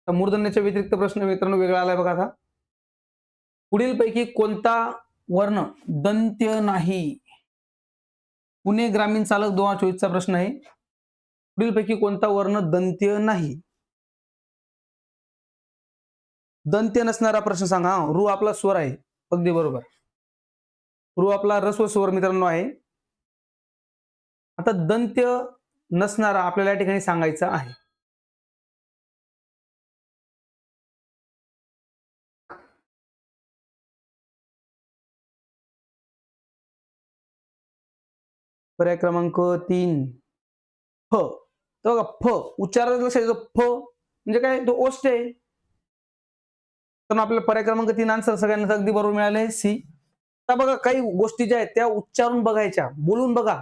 मूर्धन्याच्या व्यतिरिक्त प्रश्न मित्रांनो वेगळा आलाय बघा आता. पुढीलपैकी कोणता वर्ण दंत्य नाही? पुणे ग्रामीण चालक 2024 चा प्रश्न आहे. पुढीलपैकी कोणता वर्ण दंत्य नाही? दंत्य नसणारा प्रश्न सांगा. रू आपला स्वर आहे. अगदी बरोबर. रू आपला ऱ्हस्व स्वर मित्रांनो आहे. आता दंत्य नसणारा आपल्याला या ठिकाणी सांगायचा आहे. पर्याय क्रमांक 3 फ. तर बघा फ उच्चारात लक्षात येतो. फ म्हणजे काय तो ओष्ठ आहे. तर आपल्याला पर्याय क्रमांक 3 आन्सर सगळ्यांना अगदी बरोबर मिळाले सी. आता बघा काही गोष्टी ज्या आहेत त्या उच्चारून बघायच्या, बोलून बघा.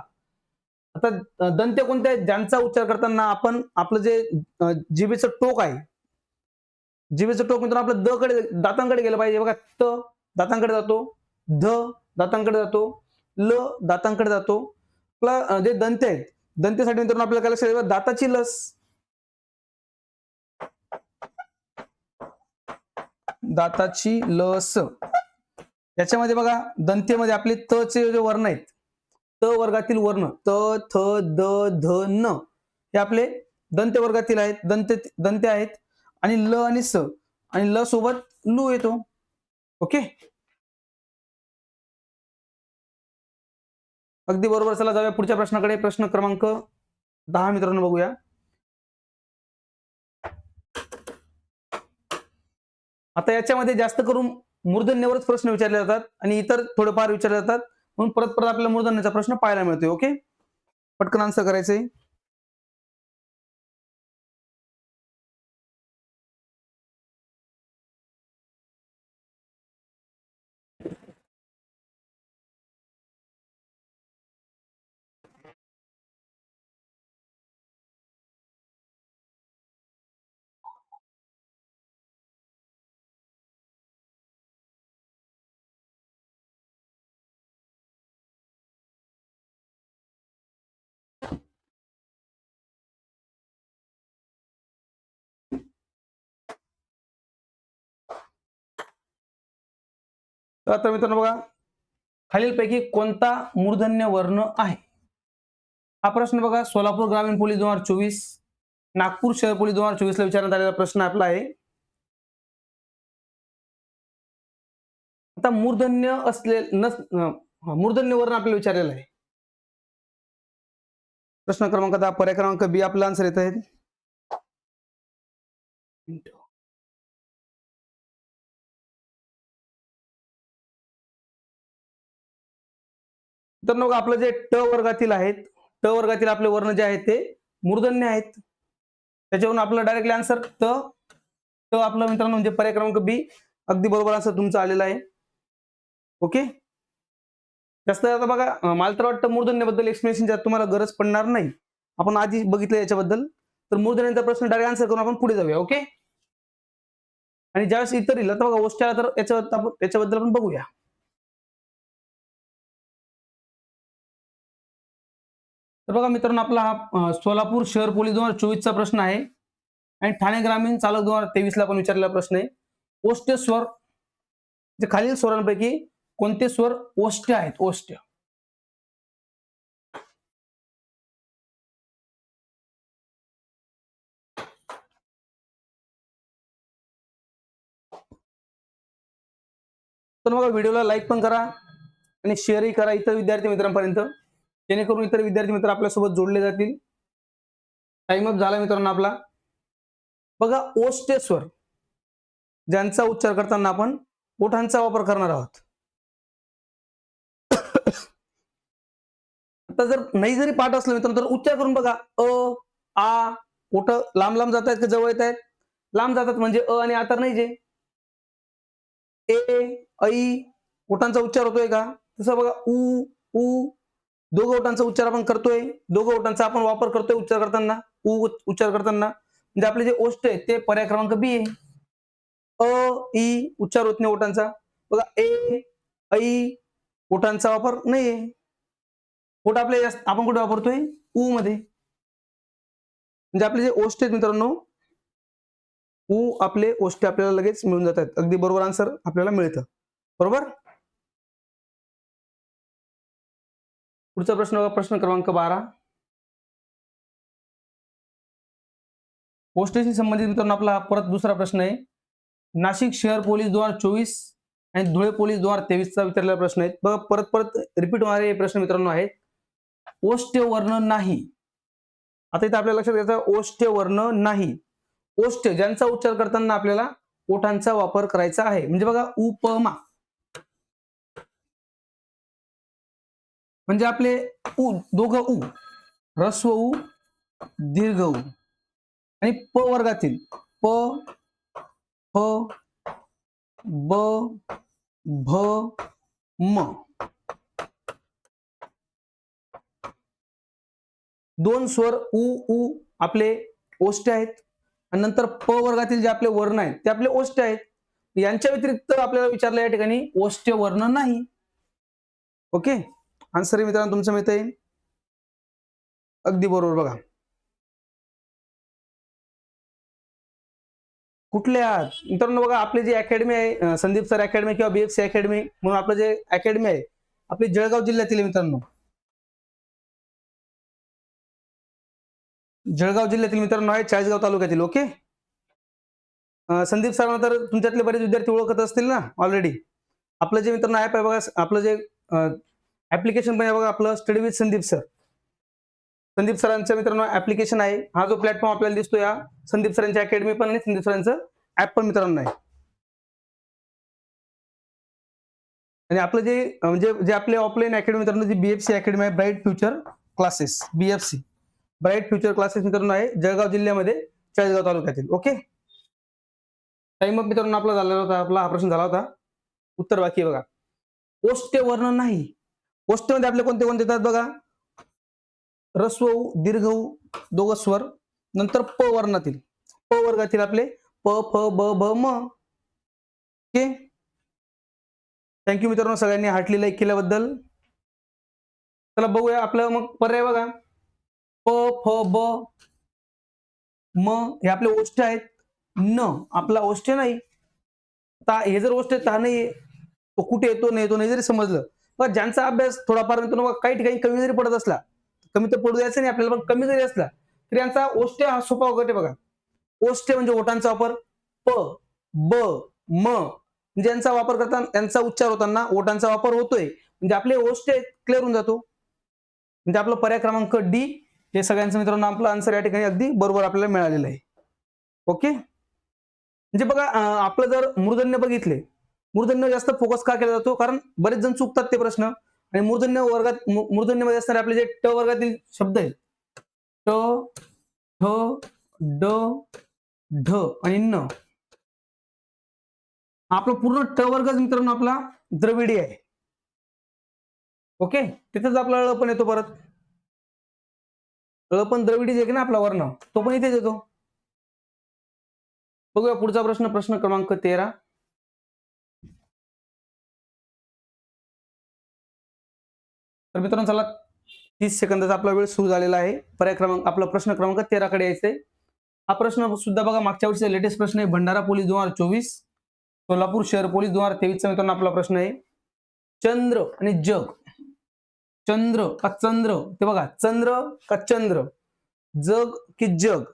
आता दंत्य कोणते आहेत? ज्यांचा उच्चार करताना आपण आपलं जे जिभेचं टोक आहे, जिभेचं टोक मित्रांनो आपलं द कडे दातांकडे गेलं पाहिजे. बघा त दातांकडे जातो, ध दातांकडे जातो, ल दातांकडे जातो. आपला जे दंत्य आहेत दंत्यासाठी मित्रांनो आपल्याला काय लक्षात ठेवायचं दाताची लस. दाताची लस. याच्यामध्ये बघा दंत्यमध्ये आपले त चे जे वर्ण आहेत त वर्गातील वर्ण त, थ, द, ध, न हे आपले दंत्य वर्गातील आहेत. दंत्य आहेत आणि ल आणि स आणि ल सोबत लू येतो. ओके. अगदी बरोबर. चला जाऊया पुढच्या प्रश्नाकडे. प्रश्न क्रमांक 10 मित्रांनो बघूया. आता याच्यामध्ये जास्त करून मूर्धन्यावरच प्रश्न विचारले जातात आणि इतर थोडेफार विचारले जातात. म्हणून परत परत आपल्याला मूर्धन्याचा प्रश्न पाहायला मिळतोय. ओके. पटकन आन्सर करायचंय. तर मित्रांनो बघा, खालीलपैकी कोणता मूर्धन्य वर्ण आहे? हा प्रश्न बघा सोलापूर ग्रामीण पोलीस 2024, नागपूर शहर पोलीस 2024 ला विचारण्यात आलेला प्रश्न आपला आहे. आता मूर्धन्य मूर्धन्य वर्ण आपल्याला विचारलेला आहे. प्रश्न क्रमांक 10 पर्याय क्रमांक बी आपला आन्सर येत आहे. तर मग आपलं जे ट वर्गातील आहेत, ट वर्गातील आपले वर्ण जे आहेत ते मूर्धन्य आहेत. त्याच्यावरून आपलं डायरेक्टली आन्सर ट आपलं मित्रांनो म्हणजे पर्याय क्रमांक बी अगदी बरोबर आन्सर तुमचा आलेला आहे. ओके. जास्त आता बघा मला तर वाटतं मूर्धन्याबद्दल एक्सप्लेनेशन तुम्हाला गरज पडणार नाही. आपण आधी बघितलं याच्याबद्दल. तर मूर्धन्याचा प्रश्न डायरेक्ट आन्सर करून आपण पुढे जाऊया. ओके. आणि ज्यावेळेस इतर येईल तर बघा ओष्ट्या तर याच्याबद्दल आपण बघूया. तर बघा मित्रांनो आपला हा सोलापूर शहर पोलीस 2024 चा प्रश्न आहे आणि ठाणे ग्रामीण चालक 2023 ला पण विचारलेला प्रश्न आहे. ओष्ठ्य स्वर जे खालील स्वरांपैकी कोणते स्वर ओष्ठ्य आहेत? ओष्ठ्य. तर बघा व्हिडिओला लाईक पण करा आणि शेअरही करा इतर विद्यार्थी मित्रांपर्यंत, जेणेकरून इतर विद्यार्थी मित्र आपल्यासोबत जोडले जातील. टाइम अप झाला मित्रांनो आपला. बघा ओष्ठ्य स्वर ज्यांचा उच्चार करताना आपण ओठांचा वापर करणार आहोत. आता जर नाही जरी पाठ असलं मित्रांनो तर उच्चार करून बघा. आ ओठ लांब लांब जात आहेत की जवळ येत आहेत? लांब जातात म्हणजे अ आणि आ तर नाही जे. ए ऐ ओठांचा उच्चार होतोय का? तसं बघा उ उ दोघं ओठांचा उच्चार आपण करतोय. दोघं ओठांचा आपण वापर करतोय उच्चार करताना. उच्चार करताना म्हणजे आपले जे ओष्ठ आहेत ते पर्याय क्रमांक बी आहे. ई उच्चार होत नाही ओठांचा. बघा ए ऐ ओठांचा वापर नाहीये. ओठ आपले आपण कुठे वापरतोय? ऊ मध्ये. म्हणजे आपले जे ओष्ठ आहेत मित्रांनो आपले ओष्ठ आपल्याला लगेच मिळून जातात. अगदी बरोबर आन्सर आपल्याला मिळतं. बरोबर. पुढचा प्रश्न बघा प्रश्न क्रमांक 12. ओष्ठेशी संबंधित मित्रांनो आपला परत दुसरा प्रश्न आहे. नाशिक शहर पोलीस 2024 आणि धुळे पोलीस 2023 चा विचारलेला प्रश्न आहे. बघा परत परत रिपीट होणारे प्रश्न मित्रांनो आहेत. ओष्ठ्य वर्ण नाही. आता इथे आपल्या लक्षात घ्यायचं ओष्ठ्य वर्ण नाही. ओष्ठ्य ज्यांचा उच्चार करताना आपल्याला ओठांचा वापर करायचा आहे. म्हणजे बघा उपमा म्हणजे आपले दोघं ह्रस्व उ दीर्घ उ आणि प वर्गातील प फ ब भ म दोन स्वर उ आपले ओष्ठ्य आहेत आणि नंतर प वर्गातील जे आपले वर्ण आहेत ते आपले ओष्ठ्य आहेत. यांच्या व्यतिरिक्त आपल्याला विचारलं या ठिकाणी ओष्ठ्य वर्ण नाही. ओके. आन्सर मित्रांनो तुमचं मिळत आहे अगदी बरोबर. बघा कुठल्या मित्रांनो बघा आपली जी अकॅडमी आहे संदीप सर अकॅडमी किंवा बीएफसी अकॅडमी म्हणून आपलं जे अकॅडमी आहे आपली जळगाव जिल्ह्यातील मित्रांनो, जळगाव जिल्ह्यातील मित्रांनो आहे चाळीसगाव तालुक्यातील. ओके. संदीप सरांना तर तुमच्यातले बरेच विद्यार्थी ओळखत असतील ना ऑलरेडी. आपलं जे मित्रांनो ऍप आहे बघा आपलं जे ऍप्लिकेशन पण आहे बघा आपलं study with Sandeep sir. Sandeep सरांचं मित्रांनो ऍप्लिकेशन आहे. हा जो प्लॅटफॉर्म आपल्याला दिसतो या संदीप सरांची अकॅडमी पण आणि संदीप सरांचं ऍप पण मित्रांनो आहे. आणि आपलं जे म्हणजे जे आपले ऑफलाईन अकॅडमी मित्रांनो जी बीएफसी अकॅडमी आहे bright future classes BFC bright future classes मित्रांनो आहे जळगाव जिल्ह्यामध्ये चाळीसगाव तालुक्यातील. ओके. टाइम अप मित्रांनो आपला झालेला होता. आपला हा प्रश्न झाला होता. उत्तर बाकी बघा. ओष्ठ्य वर्ण नाही. ओष्ठ्यमध्ये आपले कोणते कोणते येतात बघा. ह्रस्व उ दीर्घ उ दोघं स्वर नंतर प वर्णातील प वर्गातील आपले प फ ब भ म. ओके. थँक्यू मित्रांनो सगळ्यांनी हार्टली लाईक केल्याबद्दल. चला बघूया आपलं मग पर्याय बघा. प फ ब म हे आपले ओष्ठ्य आहेत. न आपला ओष्ठ्य नाही. हे जर ओष्ठ्य हा नाहीये तो कुठे येतो नाही जरी समजलं, पण ज्यांचा अभ्यास थोडाफार मित्रांनो काही ठिकाणी कमी जरी पडत असला, कमी तर पडू द्यायचं नाही आपल्याला, पण कमी जरी असला तरी यांचा ओष्ठ्य हा सोपा वगैरे बघा. ओष्ठ्य म्हणजे ओठांचा वापर प, ब, म, ज्यांचा वापर करताना त्यांचा उच्चार होताना ओठांचा वापर होतोय, म्हणजे आपले ओष्ठ्य क्लिअर होऊन जातो. म्हणजे आपला पर्याय क्रमांक डी हे सगळ्यांचं मित्रांनो आपलं आन्सर या ठिकाणी अगदी बरोबर आपल्याला मिळालेलं आहे. ओके, म्हणजे बघा आपलं जर मूर्धन्य बघितले, मूर्धन्य जास्त फोकस का केला जातो, कारण बरेच जण चुकतात ते प्रश्न. आणि मूर्धन्य वर्गात मूर्धन्यमध्ये असणारे आपले जे ट वर्गातील शब्द आहेत, ट, ठ, ड, ढ आणि न, आपला पूर्ण ट वर्गच मित्रांनो आपला द्रविडी आहे. ओके, तिथेच आपला ळ पण येतो परत. ळ पण द्रविडीच आहे की ना आपला वर्ण, तो पण इथेच येतो. बघूया पुढचा प्रश्न, प्रश्न क्रमांक 13. तर मित्रांनो चला 30 सेकंदाचा आपला वेळ सुरू झालेला आहे. पर्याय क्रमांक आपला प्रश्न क्रमांक 13 कडे यायचंय. हा प्रश्न सुद्धा बघा मागच्या वर्षीचा लेटेस्ट प्रश्न आहे. भंडारा पोलीस 2024, सोलापूर शहर पोलीस 2023 चा मित्रांनो आपला प्रश्न आहे. चंद्र आणि जग, चंद्र का चंद्र, ते बघा चंद्र का चंद्र, जग की जग,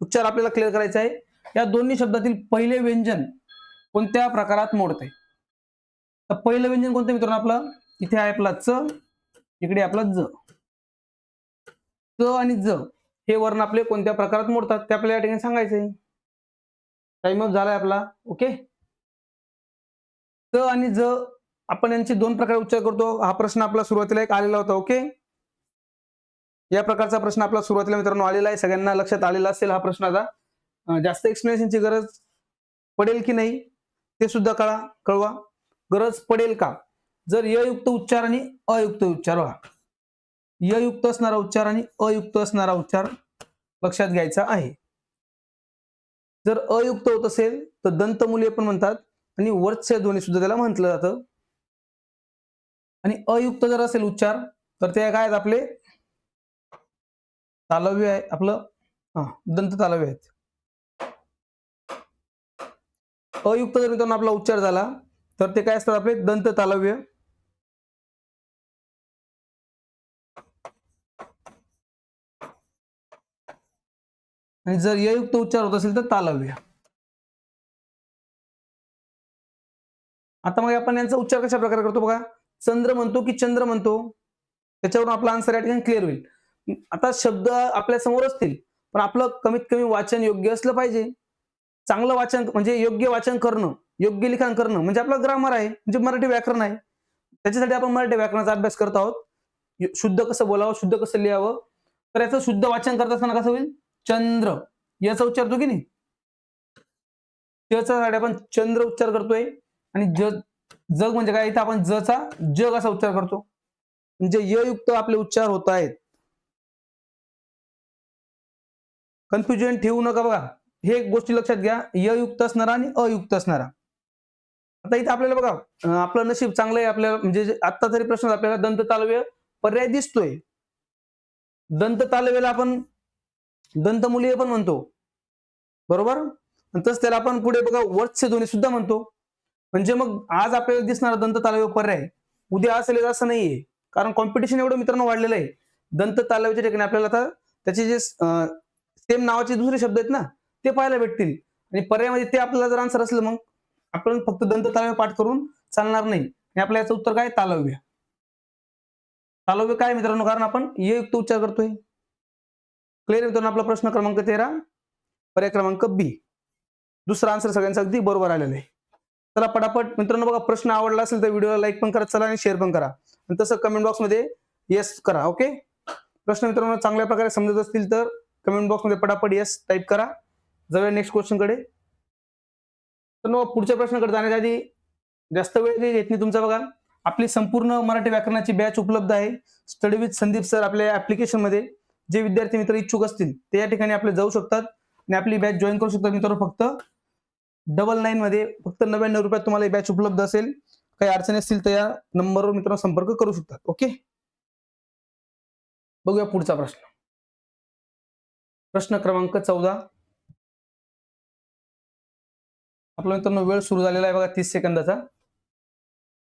उच्चार आपल्याला क्लिअर करायचा आहे. या दोन्ही शब्दातील पहिले व्यंजन कोणत्या प्रकारात मोडते? तर पहिलं व्यंजन कोणतं मित्रांनो आपलं, इथे आहे आपला च, इकडे आपला ज. च आणि ज हे वर्ण आपले कोणत्या प्रकारात मोडतात ते आपल्याला या ठिकाणी सांगायचंय. टाइम अप झालाय आपला. ओके, च आणि ज आपण यांचे दोन प्रकारे उच्चार करतो. हा प्रश्न आपला सुरुवातीला एक आलेला होता. ओके, या प्रकारचा प्रश्न आपला सुरुवातीला मित्रांनो आलेला आहे, सगळ्यांना लक्षात आलेला असेल हा प्रश्न. आता जास्त एक्सप्लेनेशनची गरज पडेल की नाही ते सुद्धा कळवा. गरज पडेल का? जर य युक्त उच्चार आणि अयुक्त उच्चार, य युक्त असणारा उच्चार आणि अयुक्त असणारा उच्चार लक्षात घ्यायचा आहे. जर अयुक्त होत असेल तर दंतमुलीय पण म्हणतात आणि वरच्या ध्वनी सुद्धा त्याला म्हटलं जातं. आणि अयुक्त जर असेल उच्चार तर ते काय आहेत आपले तालव्य आहे, आपलं दंत तालव्य आहेत. अयुक्त जर मित्रांनो आपला उच्चार झाला तर ते काय असतात आपले दंत तालव्य. आणि जर ययुक्त उच्चार होत असेल तर तालव्य. आता मग आपण यांचा उच्चार कशा प्रकारे करतो बघा, चंद्र म्हणतो की चंद्र म्हणतो, त्याच्यावरून आपला आन्सर या ठिकाणी क्लिअर होईल. आता शब्द आपल्या समोर असतील पण आपलं कमीत कमी वाचन योग्य असलं पाहिजे. चांगलं वाचन म्हणजे योग्य वाचन करणं, योग्य लिखाण करणं म्हणजे आपलं ग्रामर आहे, म्हणजे मराठी व्याकरण आहे. त्याच्यासाठी आपण मराठी व्याकरणाचा अभ्यास करत आहोत. शुद्ध कसं बोलावं, शुद्ध कसं लिहावं, तर याचं शुद्ध वाचन करत असताना कसं होईल, चंद्र याचा उच्चारतो की नाही, त्याचा आपण चंद्र उच्चार करतोय. आणि जग, जग म्हणजे काय, इथं आपण जचा जग असा उच्चार करतो. म्हणजे य युक्त आपले उच्चार होत आहेत. कन्फ्युजन ठेवू नका बघा, हे गोष्टी लक्षात घ्या, य युक्त असणारा आणि अयुक्त असणारा. आता इथे आपल्याला बघा आपलं नशीब चांगलं आहे, आपल्याला म्हणजे आता तरी प्रश्न आपल्याला दंत तालव्य पर्याय दिसतोय. दंत तालव्याला आपण दंतमुलीय पण म्हणतो, बरोबर. तसंच त्याला आपण पुढे बघा वत्स्य ध्वनी सुद्धा म्हणतो. म्हणजे मग आज आपल्याला दिसणारा दंत तालव्य पर्याय उद्या असेल असं नाहीये, कारण कॉम्पिटिशन एवढं मित्रांनो वाढलेलं आहे. दंत तालव्याच्या ठिकाणी आपल्याला आता त्याचे जे सेम नावाचे दुसरे शब्द आहेत ना ते पाहायला भेटतील. आणि पर्यायामध्ये ते आपल्याला जर आन्सर असलं मग आपण फक्त दंत तालव्य पाठ करून चालणार नाही. आणि आपल्या याचं उत्तर काय, तालव्य. तालव्य काय मित्रांनो, कारण आपण य युक्त उच्चार करतोय. क्लिअर मित्रांनो आपला प्रश्न क्रमांक 13 पर्याय क्रमांक बी. दुसरा आन्सर सगळ्यांचा अगदी बरोबर आलेला आहे. चला पटापट मित्रांनो बघा, प्रश्न आवडला असेल तर व्हिडिओला लाईक पण करा, चला आणि शेअर पण करा, आणि तसं कमेंट बॉक्समध्ये येस करा. ओके, प्रश्न मित्रांनो चांगल्या प्रकारे समजत असतील तर कमेंट बॉक्समध्ये पटापट येस टाईप करा. जाऊया नेक्स्ट क्वेश्चन कडे. तर मग पुढच्या प्रश्नाकडे जाण्याच्या आधी जास्त वेळ घेत नाही तुमचा, बघा आपली संपूर्ण मराठी व्याकरणाची बॅच उपलब्ध आहे स्टडी विथ संदीप सर आपल्या ऍप्लिकेशन मध्ये. जे विद्यार्थी मित्र इच्छुक असतील ते या ठिकाणी आपले जाऊ शकतात आणि आपली बॅच जॉईन करू शकतात मित्रांनो. फक्त 99 मध्ये फक्त 99 रुपयात तुम्हाला बॅच उपलब्ध असेल. काही अडचणी असतील तर या नंबरवर मित्रांनो संपर्क करू शकतात. ओके, बघूया पुढचा प्रश्न. प्रश्न क्रमांक 14. आपला मित्रांनो वेळ सुरू झालेला आहे बघा 30 सेकंदाचा.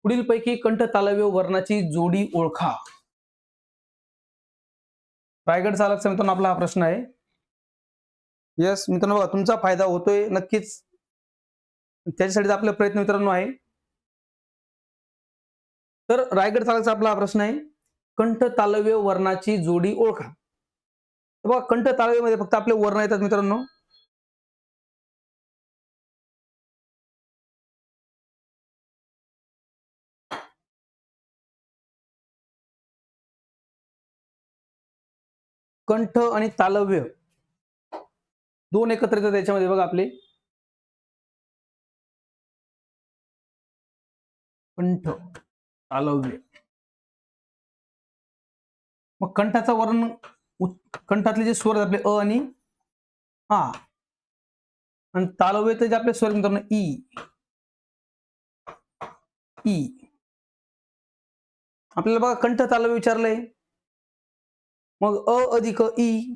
पुढीलपैकी कंठ तालव्य वर्णाची जोडी ओळखा. रायगड चालक मित्रांनो आपला हा प्रश्न आहे. यस मित्रांनो बघा तुमचा फायदा होतोय नक्कीच, त्याच्यासाठी आपला प्रयत्न मित्रांनो आहे. तर रायगड चालकचा आपला हा प्रश्न आहे, कंठ तालव्य वर्णाची जोडी ओळखा. बघा कंठ तालव्यामध्ये फक्त आपले वर्ण येतात मित्रांनो. कंठ आणि तालव्य दोन एकत्र येतात त्याच्यामध्ये बघा आपले कंठ तालव्य. मग कंठाचा वर्ण कंठातले जे स्वर आपले अ आणि आ आणि तालव्य जे आपले स्वर मित्रांनो ई ई. आपल्याला बघा कंठ तालव्य विचारलंय, मग अ अधिक ई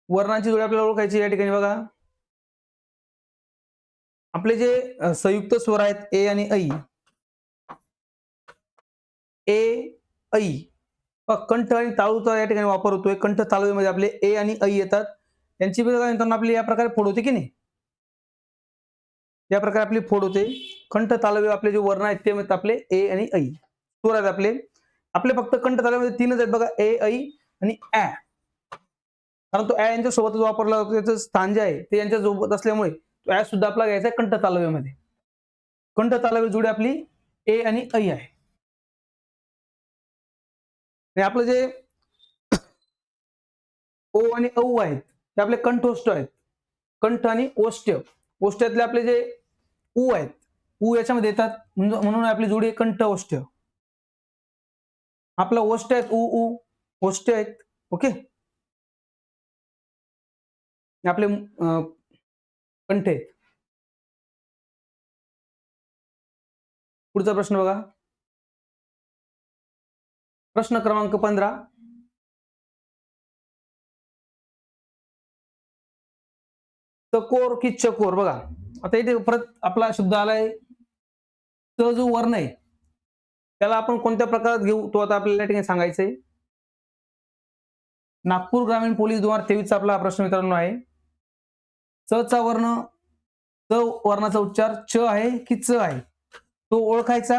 वर्णाची जोडी आपल्याला ओळखायची. या ठिकाणी बघा आपले जे संयुक्त स्वर आहेत ए आणि ऐ, ए ऐ. कंठ आणि तालूचा या ठिकाणी वापर होतोय. कंठ तालव्यामध्ये आपले ए आणि ऐ येतात. यांची बघा आपली या प्रकारे फोड होते की नाही, या प्रकारे आपली फोड होते. कंठ तालव्य आपले जे वर्ण आहेत ते आपले ए आणि ऐ स्वर आहेत आपले. आपले फक्त कंठ तालव्यामध्ये तीनच आहेत बघा, ए ऐ आणि ऍ. कारण तो ऍ यांच्या सोबतच वापरला जातो, त्याचं स्थान जे आहे ते यांच्या सोबत असल्यामुळे तो ऍ सुद्धा आपला घ्यायचा आहे कंठ तालव्यामध्ये. कंठ तालव्य जोडी आपली ए आणि ऐ आहे. आणि आपलं जे ओ आणि औ आहेत ते आपले कंठोष्ठ आहेत. कंठ आणि ओष्ठ्य, ओष्ठ्यातले आपले जे उ आहेत, उ याच्यामध्ये येतात, म्हणून आपली जोडी आहे कंठ ओष्ठ्य. आपला ओष्ठ्य आहेत उ उ ओष्ठ्य आहेत. ओके, आपले कंठ आहेत. पुढचा प्रश्न बघा, प्रश्न क्रमांक 15. चकोर की चकोर. बघा आता इथे परत आपला शब्द आलाय, तो जो वर्ण आहे त्याला आपण कोणत्या प्रकारात घेऊ तो आता आपल्याला या ठिकाणी सांगायचंय. नागपूर ग्रामीण पोलीस 2023 चा आपला प्रश्न मित्रांनो आहे. च चा वर्ण, च वर्णाचा उच्चार च आहे की च आहे तो ओळखायचा.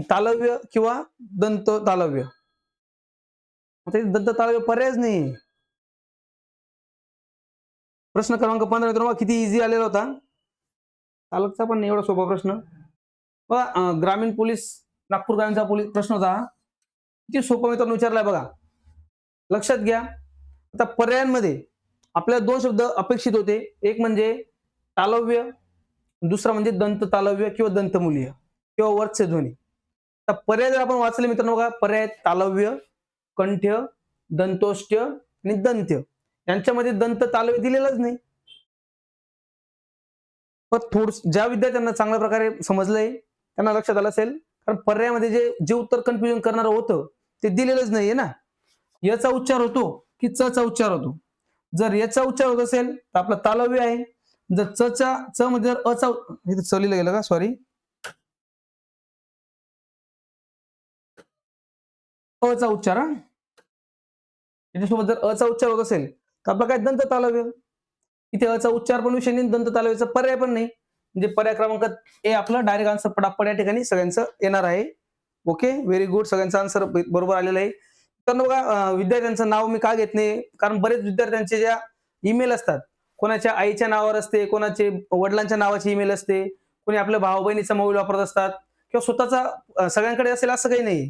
तालव्य किंवा दंत तालव्य. आता दंत तालव्य पर्यायच नाही. प्रश्न क्रमांक 15 मित्रांनो किती इझी आलेला होता. चालकचा पण नाही एवढा सोपा प्रश्न. बघा ग्रामीण पोलीस, नागपूर ग्रामीणचा पोलीस प्रश्न होता, किती सोपा मित्रांनो विचारलाय बघा. लक्षात घ्या, आता पर्यायांमध्ये आपल्याला दोन शब्द अपेक्षित होते. एक म्हणजे तालव्य, दुसरा म्हणजे दंत तालव्य किंवा दंतमूलीय किंवा वरचे ध्वनी. आता पर्याय जर आपण वाचले मित्रांनो बघा, पर्याय तालव्य, कंठ्य, दंतोष्ठ्य आणि दंत्य. यांच्यामध्ये दंत तालव्य दिलेलंच नाही. पण ज्या विद्यार्थ्यांना चांगल्या प्रकारे समजलंय त्यांना लक्षात आलं असेल, कारण पर्यायामध्ये जे उत्तर कन्फ्युजन करणारं होतं ते दिलेलंच नाहीये ना. याचा उच्चार होतो की च चा उच्चार होतो. जर याचा उच्चार होत असेल तर आपला तालव्य आहे. जर च मध्ये जर अचा, इथे च लिहिलं गेलं का, सॉरी, अचा उच्चार, त्याच्यासोबत जर अचा उच्चार होत असेल तर आपला काय दंत तालव्य. इथे अचा उच्चार पण विषय नाही, दंत तालव्याचा पर्याय पण नाही. म्हणजे पर्याय क्रमांक ए आपलं डायरेक्ट आन्सर पडापड या ठिकाणी सगळ्यांचं येणार आहे. ओके, व्हेरी गुड, सगळ्यांचं आन्सर बरोबर आलेलं आहे. तर बघा विद्यार्थ्यांचं नाव मी का घेत नाही, कारण बरेच विद्यार्थ्यांचे ज्या ईमेल असतात, कोणाच्या आईच्या नावावर असते, कोणाचे वडिलांच्या नावाची ईमेल असते, कोणी आपल्या भाऊ बहिणीचा मोबाईल वापरत असतात किंवा स्वतःचा सगळ्यांकडे असेल असं काही नाही.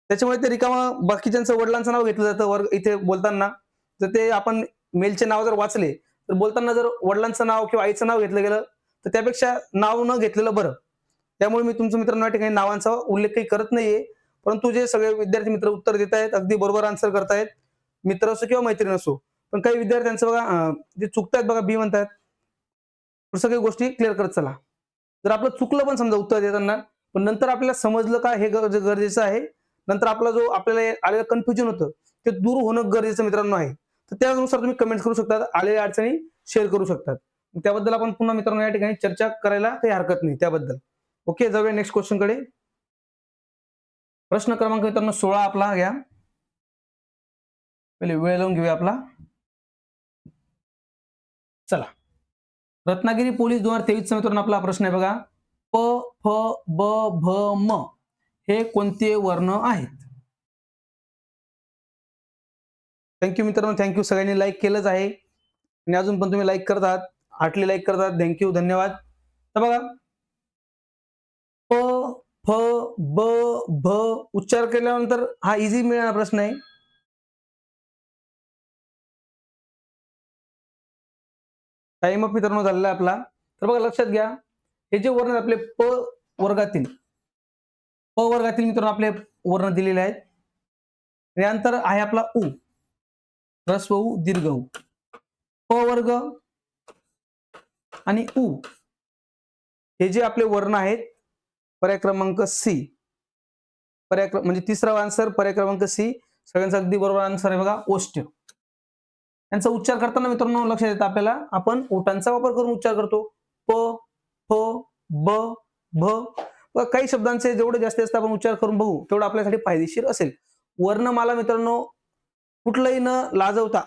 त्याच्यामुळे ते रिकामा बाकीच्यांचं वडिलांचं नाव घेतलं जातं वर्ग इथे बोलताना. जर ते आपण मेलचे नाव जर वाचले तर बोलताना जर वडिलांचं नाव किंवा आईचं नाव घेतलं गेलं तर त्यापेक्षा नाव न घेतलेलं बरं. त्यामुळे मी तुमच्या मित्रांनो या ठिकाणी नावांचा उल्लेख काही करत नाहीये. परंतु जे सगळे विद्यार्थी मित्र उत्तर देत आहेत, अगदी बरोबर आन्सर करतायत, मित्र असो किंवा मैत्रीण असो. पण काही विद्यार्थ्यांचं बघा जे चुकतायत बघा, बी म्हणतात, सगळ्या गोष्टी क्लिअर करत चला. जर आपलं चुकलं पण समजा उत्तर देताना, पण नंतर आपल्याला समजलं का हे गरजेचं आहे, नंतर आपला जो आपल्याला आलेलं कन्फ्युजन होतं ते दूर होणं गरजेचं मित्रांनो आहे. तर त्यानुसार तुम्ही कमेंट करू शकता, आलेल्या अडचणी शेअर करू शकतात. त्याबद्दल आपण पुन्हा मित्रांनो या ठिकाणी चर्चा करायला काही हरकत नाही त्याबद्दल. ओके, जाऊया नेक्स्ट क्वेश्चन कडे. प्रश्न क्रमांक मित्रांनो 16 आपला घ्या. पहिले वेळ लावून घेऊया आपला. चला, रत्नागिरी पोलीस 2023 मित्रांनो आपला प्रश्न आहे बघा. प, फ, ब, भ, म हे कोणते वर्ण आहेत? थँक्यू मित्रांनो, थँक्यू. सगळ्यांनी लाईक केलंच आहे आणि अजून पण तुम्ही लाईक करत आहात, हार्टली लाईक करत आहात. थँक्यू, धन्यवाद. तर बघा, प, फ, ब, भ उच्चार केल्यानंतर हा इझी मिळणारा प्रश्न आहे. टाइम अप मित्रांनो झालेला आपला. तर बघा लक्षात घ्या, हे जे वर्ण आपले प वर्गातील मित्रांनो आपले वर्ण दिलेले आहेत. त्यानंतर आहे आपला उ, ह्रस्व उ, दीर्घ उ. प वर्ग आणि उ हे जे आपले वर्ण आहेत, पर्याय क्रमांक सी, म्हणजे तिसरा आन्सर पर्याय क्रमांक सी. सगळ्यांचा अगदी बरोबर आन्सर आहे बघा, ओष्ठ. यांचा उच्चार करताना मित्रांनो लक्षात येतं आपल्याला, आपण ओठांचा वापर करून उच्चार करतो. प, फ, ब, भ. काही शब्दांचे जेवढे जास्त आपण उच्चार करून बघू तेवढं आपल्यासाठी फायदेशीर असेल. वर्णमाला मित्रांनो कुठलंही न लाजवता,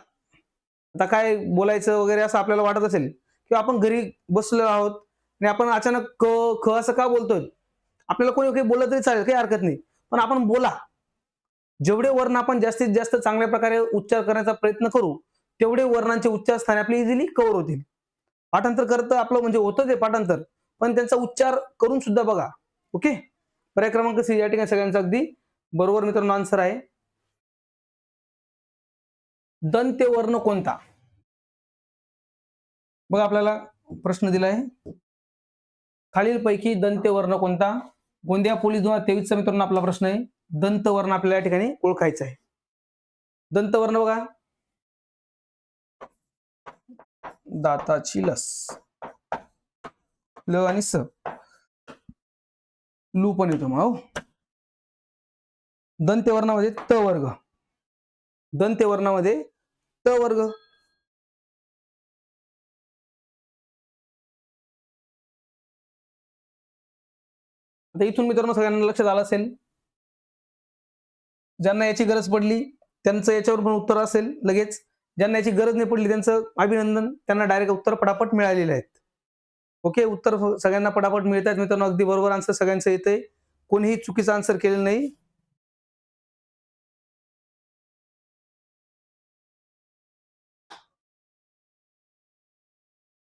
आता काय बोलायचं वगैरे असं आपल्याला वाटत असेल किंवा आपण घरी बसलेलो आहोत आणि आपण अचानक क, ख असं का बोलतोय, आपल्याला कोणी काही बोललं तरी चालेल, काही हरकत नाही, पण आपण बोला. जेवढे वर्ण आपण जास्तीत जास्त चांगल्या प्रकारे उच्चार करण्याचा प्रयत्न करू तेवढे वर्णांचे उच्चार स्थान आपले इझिली कव्हर होतील. पाठांतर करतं आपलं म्हणजे होतं ते पाठांतर, पण त्यांचा उच्चार करून सुद्धा बघा. ओके, पर्याय क्रमांक सी या ठिकाणी सगळ्यांचा अगदी बरोबर मित्रांनो आन्सर आहे. दंत्य वर्ण कोणता? बघा आपल्याला प्रश्न दिलाय, खालीलपैकी दंत्य वर्ण कोणता? गोंदिया पोलीस 2023 मित्रांनो आपला प्रश्न आहे. दंत वर्ण आपल्याला या ठिकाणी ओळखायचा आहे. दंत वर्ण बघा, दाताची लस, ल आणि स, लू पण येतो मग. दंत्य वर्णामध्ये त वर्ग, दंत्य वर्णामध्ये त वर्ग. आता इथून मित्रांनो सगळ्यांना लक्षात आलं असेल, ज्यांना याची गरज पडली त्यांचं याच्यावर पण उत्तर असेल लगेच. ज्यांना याची गरज नाही पडली त्यांचं अभिनंदन, त्यांना डायरेक्ट उत्तर पटापट मिळालेले आहेत. ओके, उत्तर सगळ्यांना पटापट मिळत आहेत मित्रांनो, अगदी बरोबर आन्सर सगळ्यांचं येतंय, कोणीही चुकीचा आन्सर केलेलं नाही.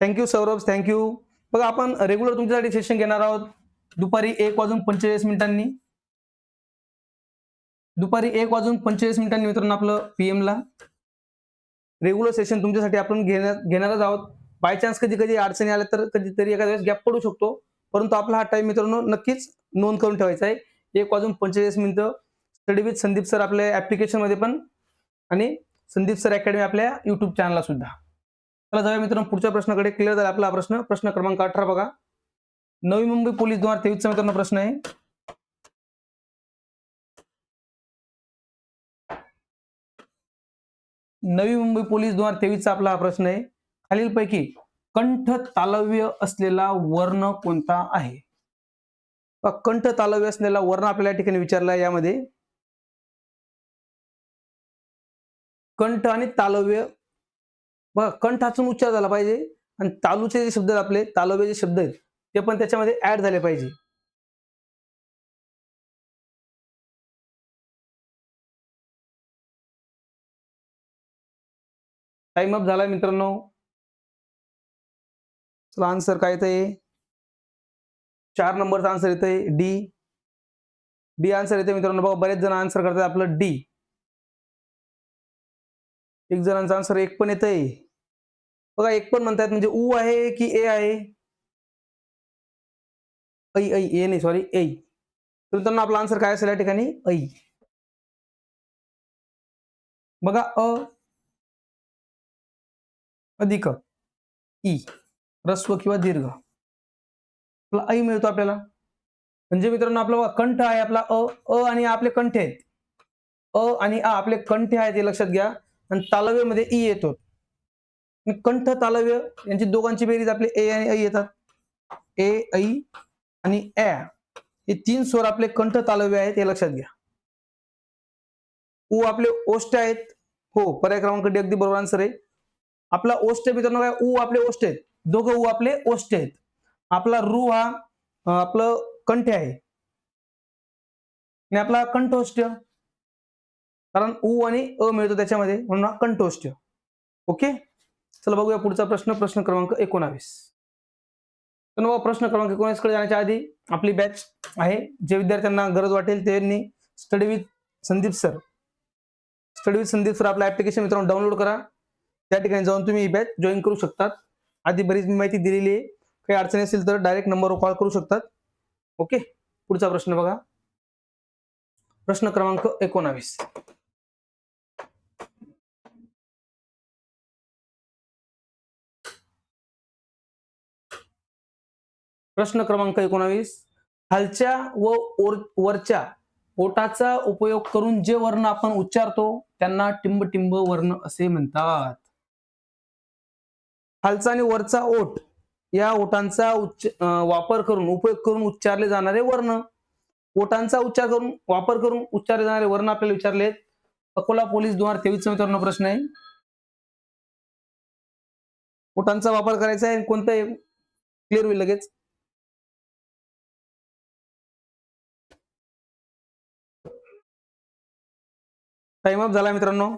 Thank you Saurabh, thank you. बघा आपण रेग्युलर तुमच्यासाठी सेशन घेणार आहोत दुपारी 1:45 दुपारी 1:45 मित्रांनो आपलं PM ला रेग्युलर सेशन तुमच्यासाठी आपण घेणारच आहोत. बाय चान्स कधी कधी अडचणी आल्या तर कधीतरी एखाद्या वेळेस गॅप पडू शकतो, परंतु आपला हा टाइम मित्रांनो नक्कीच नोंद करून ठेवायचा आहे. 1:45 स्टडी विथ संदीप सर आपल्या ऍप्लिकेशन मध्ये पण आणि संदीप सर अकॅडमी आपल्या युट्यूब चॅनलला सुद्धा. चला जाऊया मित्रांनो पुढच्या प्रश्नाकडे. क्लिअर झाला आपला प्रश्न. प्रश्न क्रमांक 18 बघा. नवी मुंबई पोलीस 2023 मित्रांनो प्रश्न आहे. नवी मुंबई पोलीस 2023 आपला हा प्रश्न आहे. खालीलपैकी कंठ तालव्य असलेला वर्ण कोणता आहे? कंठ तालव्य असलेला वर्ण आपल्याला या ठिकाणी विचारला. यामध्ये कंठ आणि तालव्य बघा, कंठातून उच्चार झाला पाहिजे आणि तालूचे जे शब्द आपले तालव्य जे शब्द आहेत ते पण त्याच्यामध्ये ऍड झाले पाहिजे. टाइम अप झाला मित्रांनो. चला आन्सर काय येतंय? 4 नंबरचा आन्सर येतंय डी. डी आन्सर येते मित्रांनो. बघा बरेच जण आन्सर करतात आपलं डी. एक जणांचा आन्सर एक पण येतंय बघा, एक पण म्हणतात म्हणजे उ आहे की ए आहे? ऐ ऐ ए नाही, सॉरी ऐ. तर मित्रांनो आपला आन्सर काय असेल या ठिकाणी? ऐ. बघा अ अधिक ई, ह्रस्व किंवा दीर्घ, आपला ऐ मिळतो आपल्याला. म्हणजे मित्रांनो आपला कंठ आहे आपला अ, अ आणि आपले कंठ आहेत. अ आणि आ आपले कंठ आहेत हे लक्षात घ्या आणि तालव्यामध्ये ई येतो. आणि कंठ तालव्य यांची दोघांची बेरीज आपले ए आणि ऐ येतात. ए ऐ आणि ए हे 3 स्वर आपले कंठ तालव्य आहेत, हे लक्षात घ्या. उ आपले ओष्ठ आहेत. हो, पर्याय क्रमांक डी अगदी बरोबर आन्सर आहे. आपला ओष्ठ मित्रांनो काय, उ आपले ओष्ठ आहेत, दोघं उ आपले ओष्ठ आहेत. आपला रू हा आपलं कंठ आहे आणि आपला कंठोष्ठ, कारण उ आणि अ मिळतो त्याच्यामध्ये, म्हणून हा कंठोष्ठ. ओके, चला बघूया पुढचा प्रश्न, प्रश्न क्रमांक 19. तर प्रश्न क्रमांक 19 कडे जाण्याच्या आधी आपली बॅच आहे, जे विद्यार्थ्यांना गरज वाटेल त्यांनी स्टडी विथ संदीप सर आपलं ऍप्लिकेशन मित्रांनो डाउनलोड करा. त्या ठिकाणी जाऊन तुम्ही ही बॅच जॉईन करू शकतात. आधी बरीच माहिती दिलेली आहे, काही अडचणी असेल तर डायरेक्ट नंबरवर कॉल करू शकतात. ओके, पुढचा प्रश्न बघा, प्रश्न क्रमांक 19. प्रश्न क्रमांक 19. खालच्या व वरच्या ओठाचा उपयोग करून जे वर्ण आपण उच्चारतो त्यांना टिंब-टिंब वर्ण असे म्हणतात. खालचा आणि वरचा ओठ या ओठांचा वापर करून, उपयोग करून उच्चारले जाणारे वर्ण. ओठांचा वापर करून उच्चारले जाणारे वर्ण आपल्याला विचारलेत. अकोला पोलीस 2023 मित्रांनो प्रश्न आहे. ओठांचा वापर करायचा आहे, कोणतं आहे क्लिअर होईल लगेच. टाइम अप झाला मित्रांनो.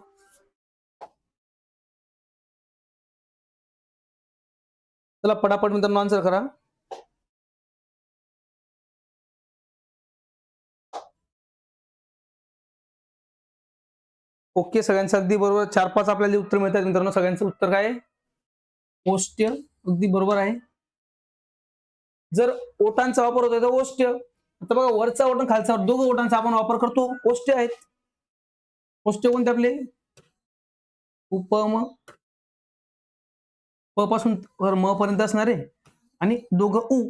चला पटापट मित्रांनो आन्सर करा. ओके, सगळ्यांचं अगदी बरोबर. 4-5 आपल्याला उत्तर मिळतात मित्रांनो. सगळ्यांचं उत्तर काय आहे? ओष्ठ, अगदी बरोबर आहे. जर ओठांचा वापर होतोय तर ओष्ठ. आता बघा, वरचा ओठ आणि खालचा ओठ दोघं ओठांचा आपण वापर करतो, ओष्ठ आहेत. ओष्ठ कोणते आपले? उपम, प पासून म पर्यंत असणारे आणि दोघं उ.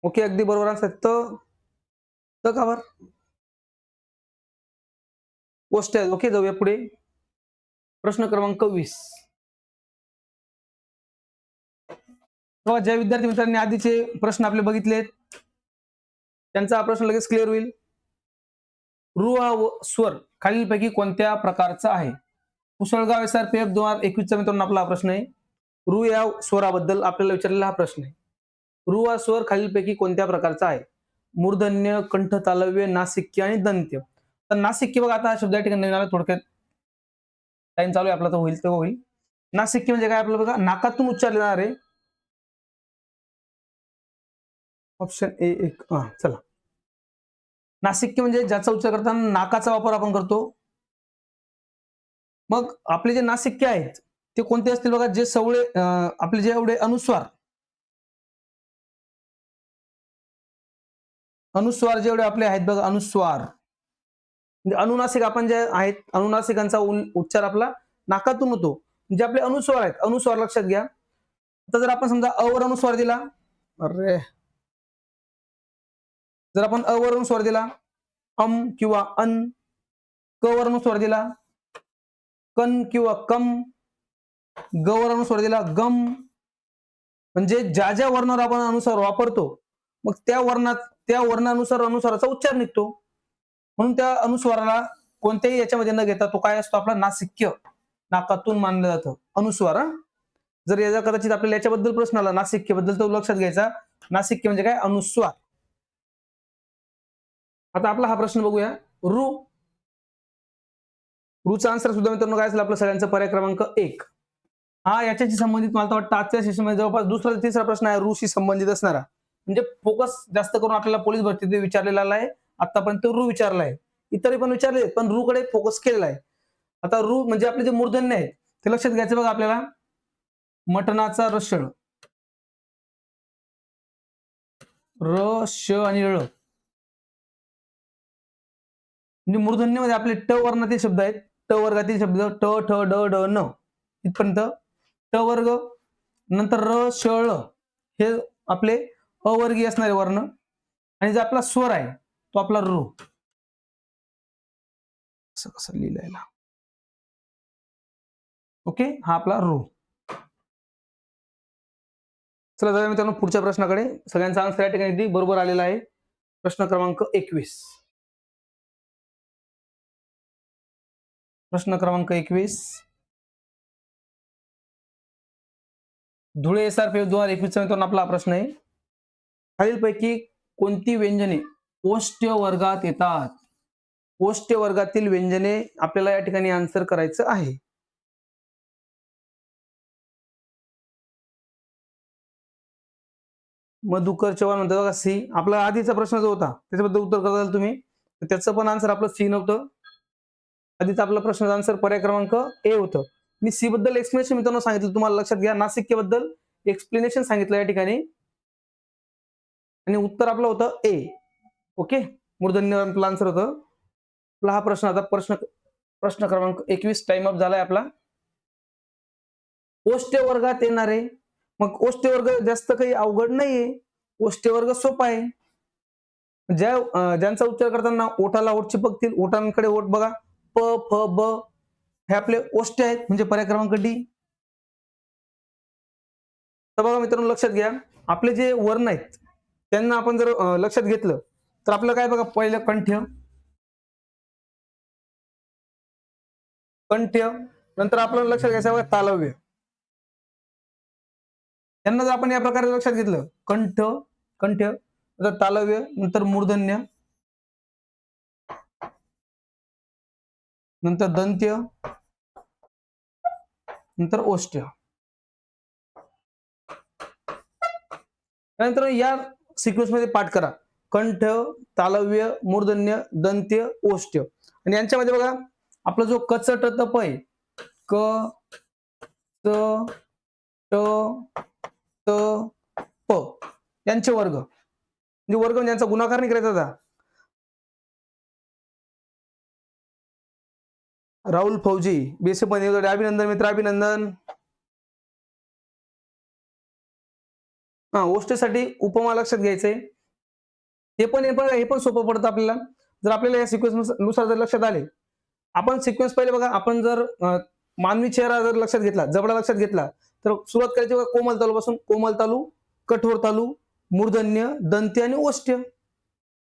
ओके, अगदी बरोबर आन्सर. त का बर? ओष्ठ आहेत. ओके, जाऊया पुढे. प्रश्न क्रमांक 20. ज्या विद्यार्थी मित्रांनी आधीचे प्रश्न आपले बघितलेत त्यांचा हा प्रश्न लगेच क्लिअर होईल. रू हा स्वर खालीलपैकी कोणत्या प्रकारचा आहे? कुसळगाव SRPF 2021 मित्रांनो आपला हा प्रश्न आहे. रू या स्वराबद्दल आपल्याला विचारलेला हा प्रश्न आहे. रू हा स्वर खालीलपैकी कोणत्या प्रकारचा आहे? मूर्धन्य, कंठ तालव्य, नासिक्य आणि दंत्य. तर नासिक्य बघा, आता हा शब्द या ठिकाणी नवीन आला, थोडक्यात टाइम चालू आहे आपला, तर होईल तेव्हा होईल. नासिक्य म्हणजे काय आपलं बघा, नाकातून उच्चारले जाणारे. ऑप्शन ए एक, चला. नासिक्य म्हणजे ज्याचा उच्चार करताना नाकाचा वापर आपण करतो. मग आपले जे नासिक्य आहेत ते कोणते असतील बघा, जे सवळे आपले जे एवढे अनुस्वार जेवढे आपले आहेत बघा, अनुस्वार म्हणजे अनुनासिक आपण जे आहेत, अनुनासिकांचा उच्चार आपला नाकातून होतो. जे आपले अनुस्वार आहेत, अनुस्वार लक्षात घ्या. आता जर आपण समजा अ वर अनुस्वार दिला, जर आपण अ वर अनुस्वार दिला किंवा अन, क वर अनुस्वार दिला कन किंवा कम, ग वर अनुस्वार दिला गम, म्हणजे ज्या ज्या वर्णावर आपण अनुस्वार वापरतो मग त्या वर्णानुसार अनुस्वाराचा उच्चार निघतो. म्हणून त्या अनुस्वाराला कोणत्याही याच्यामध्ये न घेता तो काय असतो आपला नासिक्य, नाकातून मानलं जातं अनुस्वार. जर याचा कदाचित आपल्याला याच्याबद्दल प्रश्न आला नासिक्य बद्दल, तर लक्षात घ्यायचा नासिक्य म्हणजे काय, अनुस्वार. आता आपला हा प्रश्न बघूया. रूचा आन्सर सुद्धा मित्रांनो काय असेल आपलं सगळ्यांचा, पर्याय क्रमांक 1. हा याच्याशी संबंधित मला वाटतं आजच्या सेशनमध्ये जवळपास दुसरा तिसरा प्रश्न आहे रूशी संबंधित असणारा. म्हणजे फोकस जास्त करून आपल्याला पोलीस भरती विचारलेला आहे. आतापर्यंत रू विचारला आहे, इतरही पण विचारले, पण रू कडे फोकस केलेला आहे. आता रू म्हणजे आपले जे मूर्धन्य आहेत ते लक्षात घ्यायचं बघा आपल्याला. मटणाचा रसळ, र, श आणि ळ म्हणजे मूर्धन्यमध्ये आपले ट वर्णातील शब्द आहेत. ट वर्गातील शब्द ट, ठ, ड, ड, न इथपर्यंत ट वर्ग. नंतर र, श, ळ हे आपले अवर्गीय असणारे वर्ण. आणि जो आपला स्वर आहे तो आपला रू. असं कसं लिहिलंय, ओके, हा आपला रो. चला जाऊया मित्रांनो पुढच्या प्रश्नाकडे. सगळ्यांचा आन्सर या ठिकाणी बरोबर आलेला आहे. प्रश्न क्रमांक 21. प्रश्न क्रमांक 21. धुळे SRPF 2021 मित्रांनो आपला प्रश्न आहे. खालीलपैकी कोणती व्यंजने ओष्ठ्य वर्गात येतात? ओष्ठ्य वर्गातील व्यंजने आपल्याला या ठिकाणी आन्सर करायचं आहे. मधुकर चव्हाण म्हणतात बघा सी. आपला आधीचा प्रश्न जो होता त्याच्याबद्दल उत्तर कराल तुम्ही, तर त्याचं पण आन्सर आपलं सी नव्हतं. आधीचा आपला प्रश्नाचा आन्सर पर्याय क्रमांक ए होतं. मी सी बद्दल एक्सप्लेनेशन मित्रांनो सांगितलं, तुम्हाला लक्षात घ्या. नासिकेबद्दल एक्सप्लेनेशन सांगितलं या ठिकाणी आणि उत्तर आपलं होतं ए. ओके, मूर्धन्य आपला आन्सर होतं. आपला हा प्रश्न आता प्रश्न क्रमांक 21 टाइम अप झालाय आपला. ओष्ठ्य वर्गात येणारे, मग ओष्ठ्य वर्ग जास्त काही अवघड नाहीये, ओष्ठ्य वर्ग सोपा आहे. ज्यांचा उच्चार करताना ओठाला ओठ चिपकतील, ओठांकडे ओठ बघा, प फ ब हे आपले ओष्ठ्य आहेत, म्हणजे पर्याय क्रमांक डी. तर बघा मित्रांनो लक्षात घ्या, आपले जे वर्ण आहेत त्यांना आपण जर लक्षात घेतलं तर आपलं काय बघा, पहिलं कंठ्य, कंठ्य, नंतर आपल्याला लक्षात घ्यायचं बघा तालव्य. त्यांना जर आपण या प्रकारे लक्षात घेतलं, कंठ, कंठ्य, नंतर तालव्य, नंतर मूर्धन्य, नंतर दंत्य, नंतर ओष्ठ्य. त्यानंतर या सिक्वेन्स मध्ये पाठ करा, कंठ, तालव्य, मूर्धन्य, दंत्य, ओष्ठ्य. आणि यांच्यामध्ये बघा आपला जो कच ट त प आहे, क च ट त प यांचे वर्ग, म्हणजे वर्ग म्हणजे यांचा गुणाकार नाही करायचा होता. राहुल फौजी बीएससी मध्ये, अभिनंदन मित्र, अभिनंदन. हा, ओष्ठ्यासाठी उपमा लक्षात घ्यायचंय. हे पण सोपं पडतं आपल्याला, जर आपल्याला या सिक्वेन्स नुसार जर लक्षात आले. आपण सिक्वेन्स पहिले बघा, आपण जर मानवी चेहरा जर लक्षात घेतला, जबडा लक्षात घेतला, तर सुरुवात करायची बघा कोमल तालू पासून. कोमल तालू, कठोर तालू, मूर्धन्य, दंत्य आणि ओष्ठ्य.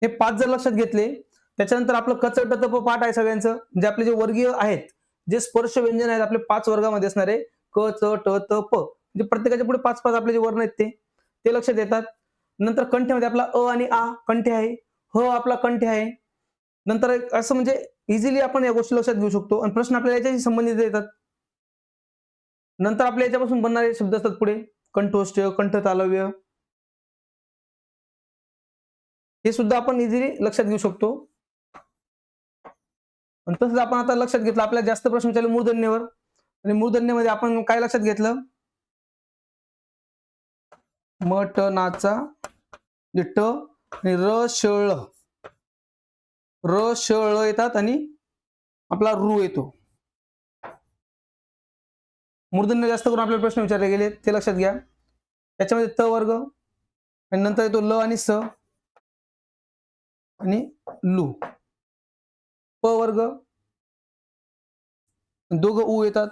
हे 5 जर लक्षात घेतले, त्याच्यानंतर आपलं कचट तप पाठ आहे सगळ्यांचं, जे आपले जे वर्गीय आहेत, जे स्पर्श व्यंजन आहेत आपले 5 वर्गामध्ये असणारे, क च ट त प, म्हणजे प्रत्येकाच्या पुढे 5-5 आपले जे वर्ण आहेत ते लक्षात येतात. नंतर कंठ्यामध्ये आपला अ आणि आ कंठ्य आहे, ह आपला कंठ्य आहे. नंतर असं म्हणजे इझिली आपण या गोष्टी लक्षात घेऊ शकतो आणि प्रश्न आपल्याला याच्याशी संबंधित येतात. नंतर आपल्या याच्यापासून बनणारे शब्द असतात पुढे, कंठोष्ठ्य, कंठ तालव्य, हे सुद्धा आपण इझिली लक्षात घेऊ शकतो. आणि तसंच आपण आता लक्षात घेतलं, आपल्याला जास्त प्रश्न विचारले मूर्धन्यावर, आणि मूर्धन्यामध्ये आपण काय लक्षात घेतलं, म ट नाचा ट आणि र श येतात आणि आपला रू येतो. मूर्धन्य जास्त करून आपल्याला प्रश्न विचारले गेले ते लक्षात घ्या. त्याच्यामध्ये त वर्ग आणि नंतर येतो ल आणि स आणि लू, प वर्ग, दोघं उ येतात.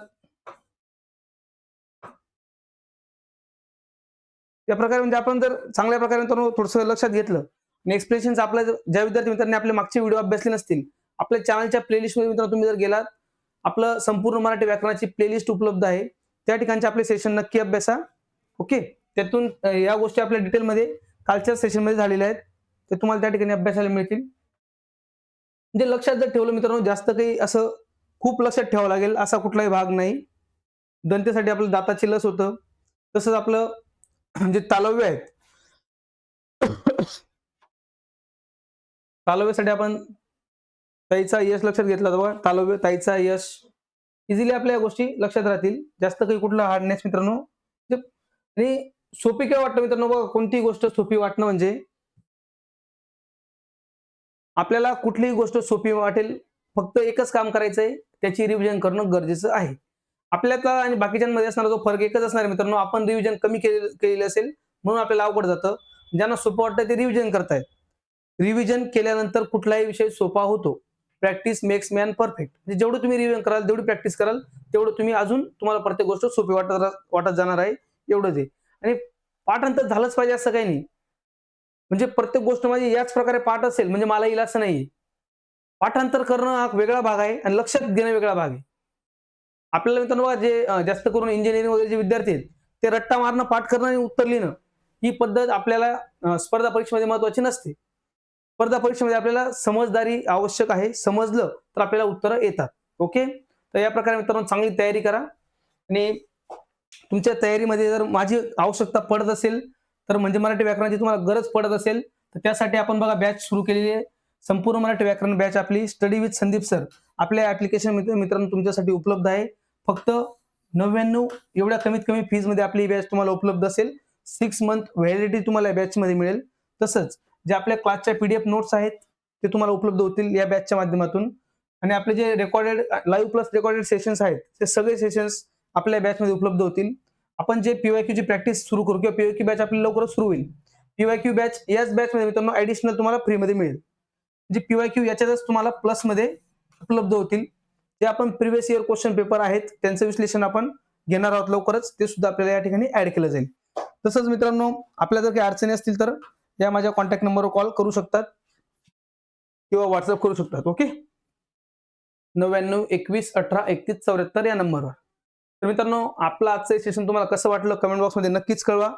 या प्रकारे म्हणजे आपण जर चांगल्या प्रकारे थोडंसं लक्षात घेतलं आणि एक्सप्रेशन्स आपल्या ज्या विद्यार्थी मित्रांनी आपले मागचे व्हिडिओ अभ्यासले नसतील, आपल्या चॅनलच्या प्लेलिस्ट मध्ये मित्रांनो तुम्ही जर गेलात, आपलं संपूर्ण मराठी व्याकरणाची प्लेलिस्ट उपलब्ध आहे, त्या ठिकाणचे आपले सेशन नक्की अभ्यासा. ओके, त्यातून या गोष्टी आपल्या डिटेलमध्ये कालच्या सेशन मध्ये झालेल्या आहेत, ते तुम्हाला त्या ठिकाणी अभ्यासाला मिळतील. म्हणजे लक्षात जर ठेवलं मित्रांनो, जास्त काही असं खूप लक्षात ठेवावं लागेल असा कुठलाही भाग नाही. दंतेसाठी आपलं दाताची लस होतं, तसंच आपलं जे तालव्य आहेत, तालव्यासाठी आपण ताईचा यश लक्षात घेतला तर बघा, तालव्य, ताईचा यश, इझिली आपल्या गोष्टी लक्षात राहतील. जास्त काही कुठला हार्डनेस मित्रांनो. आणि सोपी काय वाटतं मित्रांनो, बघा कोणतीही गोष्ट सोपी वाटणं म्हणजे आपल्याला कुठलीही गोष्ट सोपी वाटेल, फक्त एकच काम करायचंय, त्याची रिव्हिजन करणं गरजेचं आहे. आपल्यातला आणि बाकीच्यांमध्ये असणारा जो फरक एकच असणार आहे मित्रांनो, आपण रिव्हिजन कमी केलेली असेल म्हणून आपल्याला अवघड जातं. ज्यांना सोपं वाटतं ते रिव्हिजन करतायत. रिव्हिजन केल्यानंतर कुठलाही विषय सोपा होतो. Practice makes man perfect. म्हणजे जेवढं तुम्ही रिव्हिजन कराल, जेवढी प्रॅक्टिस कराल, तेवढं तुम्ही अजून तुम्हाला प्रत्येक गोष्ट सोपी वाटत जाणार आहे, एवढंच आहे. आणि पाठांतर झालंच पाहिजे असं काही नाही. म्हणजे प्रत्येक गोष्ट माझी याच प्रकारे पाठ असेल म्हणजे मला येईल असं नाहीये. पाठांतर करणं हा वेगळा भाग आहे आणि लक्षात घेणं वेगळा भाग आहे. आपल्याला मित्रांनो बघा जे जास्त करून इंजिनिअरिंग वगैरे जे विद्यार्थी आहेत, ते रट्टा मारणं, पाठ करणं आणि उत्तर लिहिणं ही पद्धत आपल्याला स्पर्धा परीक्षेमध्ये महत्त्वाची नसते. स्पर्धा परीक्षेमध्ये आपल्याला समजदारी आवश्यक आहे. समजलं तर आपल्याला उत्तरं येतात. ओके. तर या प्रकारे मित्रांनो चांगली तयारी करा आणि तुमच्या तयारीमध्ये जर माझी आवश्यकता पडत असेल तर म्हणजे मराठी व्याकरणाची तुम्हाला गरज पडत असेल तर त्यासाठी आपण बघा बॅच सुरू केलेली आहे. संपूर्ण मराठी व्याकरण बॅच आपली स्टडी विथ संदीप सर आपल्या ऍप्लिकेशन मित्रांनो तुमच्यासाठी उपलब्ध आहे. फक्त 99 एवढ्या कमीत कमी फीज मध्ये आपली बॅच तुम्हाला उपलब्ध असेल. 6 मंथ व्हॅलिडिटी तुम्हाला बॅच मध्ये मिळेल. तसंच जे आपल्या क्लासच्या पीडीएफ नोट्स आहेत ते तुम्हाला उपलब्ध होतील या बॅचच्या माध्यमातून. आणि आपले जे recorded live plus recorded sessions आहेत ते सगळे सेशन्स आपल्या बॅचमध्ये उपलब्ध होतील. आपण जे पीवायक्यू ची प्रॅक्टिस सुरू करू किंवा पीवायक्यू बॅच आपली लवकरच सुरू होईल. पीवायक्यू बॅच याच बॅचमध्ये मित्रांनो ऍडिशनल तुम्हाला फ्रीमध्ये मिळेल. जे पीवायक्यू याच्यातच तुम्हाला प्लस मध्ये उपलब्ध होतील. जे आपण प्रिव्हियस इयर क्वेश्चन पेपर आहेत त्यांचं विश्लेषण आपण घेणार आहोत लवकरच. ते सुद्धा आपल्याला या ठिकाणी ऍड केलं जाईल. तसंच मित्रांनो आपल्या जर काही अडचणी असतील तर या माझ्या कॉन्टॅक्ट नंबरवर कॉल करू शकतात किंवा व्हॉट्सअप करू शकतात. ओके. 99 21 18 31 74 या नंबरवर. तर मित्रांनो आपलं आजचं सेशन तुम्हाला कसं वाटलं कमेंट बॉक्समध्ये नक्कीच कळवा.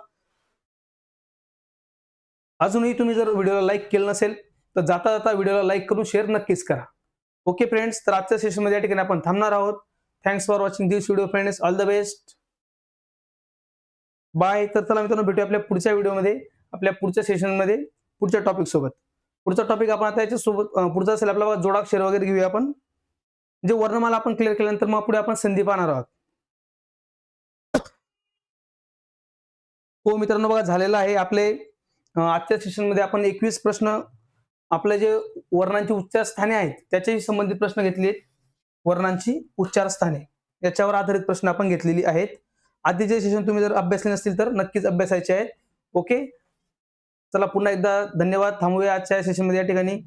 अजूनही तुम्ही जर व्हिडिओला लाईक केलं नसेल तर जाता जाता व्हिडिओला लाईक करून शेअर नक्कीच करा. ओके फ्रेंड्स, तर आजच्या सेशनमध्ये या ठिकाणी आपण थांबणार आहोत. Thanks for watching this video friends. All the best. Bye. तर चला मित्रांनो भेटूया आपल्या पुढच्या व्हिडिओमध्ये, आपल्या पुढच्या सेशनमध्ये पुढच्या टॉपिक सोबत. पुढचा टॉपिक आपण आता याच्या सोबत पुढचा असेल आपला जोडाक्षर वगैरे घेऊया आपण. जे वर्णमाला आपण क्लिअर केल्यानंतर मग पुढे आपण संधी पाहणार आहोत. हो मित्रांनो बघा झालेलं आहे आपले आजच्या सेशनमध्ये आपण 21 प्रश्न आपले जे वर्णांची उच्चारस्थाने आहेत त्याच्याशी संबंधित प्रश्न घेतले आहेत. वर्णांची उच्चारस्थाने याच्यावर आधारित प्रश्न आपण घेतलेली आहेत. आधीचे सेशन तुम्ही जर अभ्यासले नसतील तर नक्कीच अभ्यासायचे आहेत. ओके. चला पुन्हा एकदा धन्यवाद. थांबूया आजच्या सेशनमध्ये या ठिकाणी.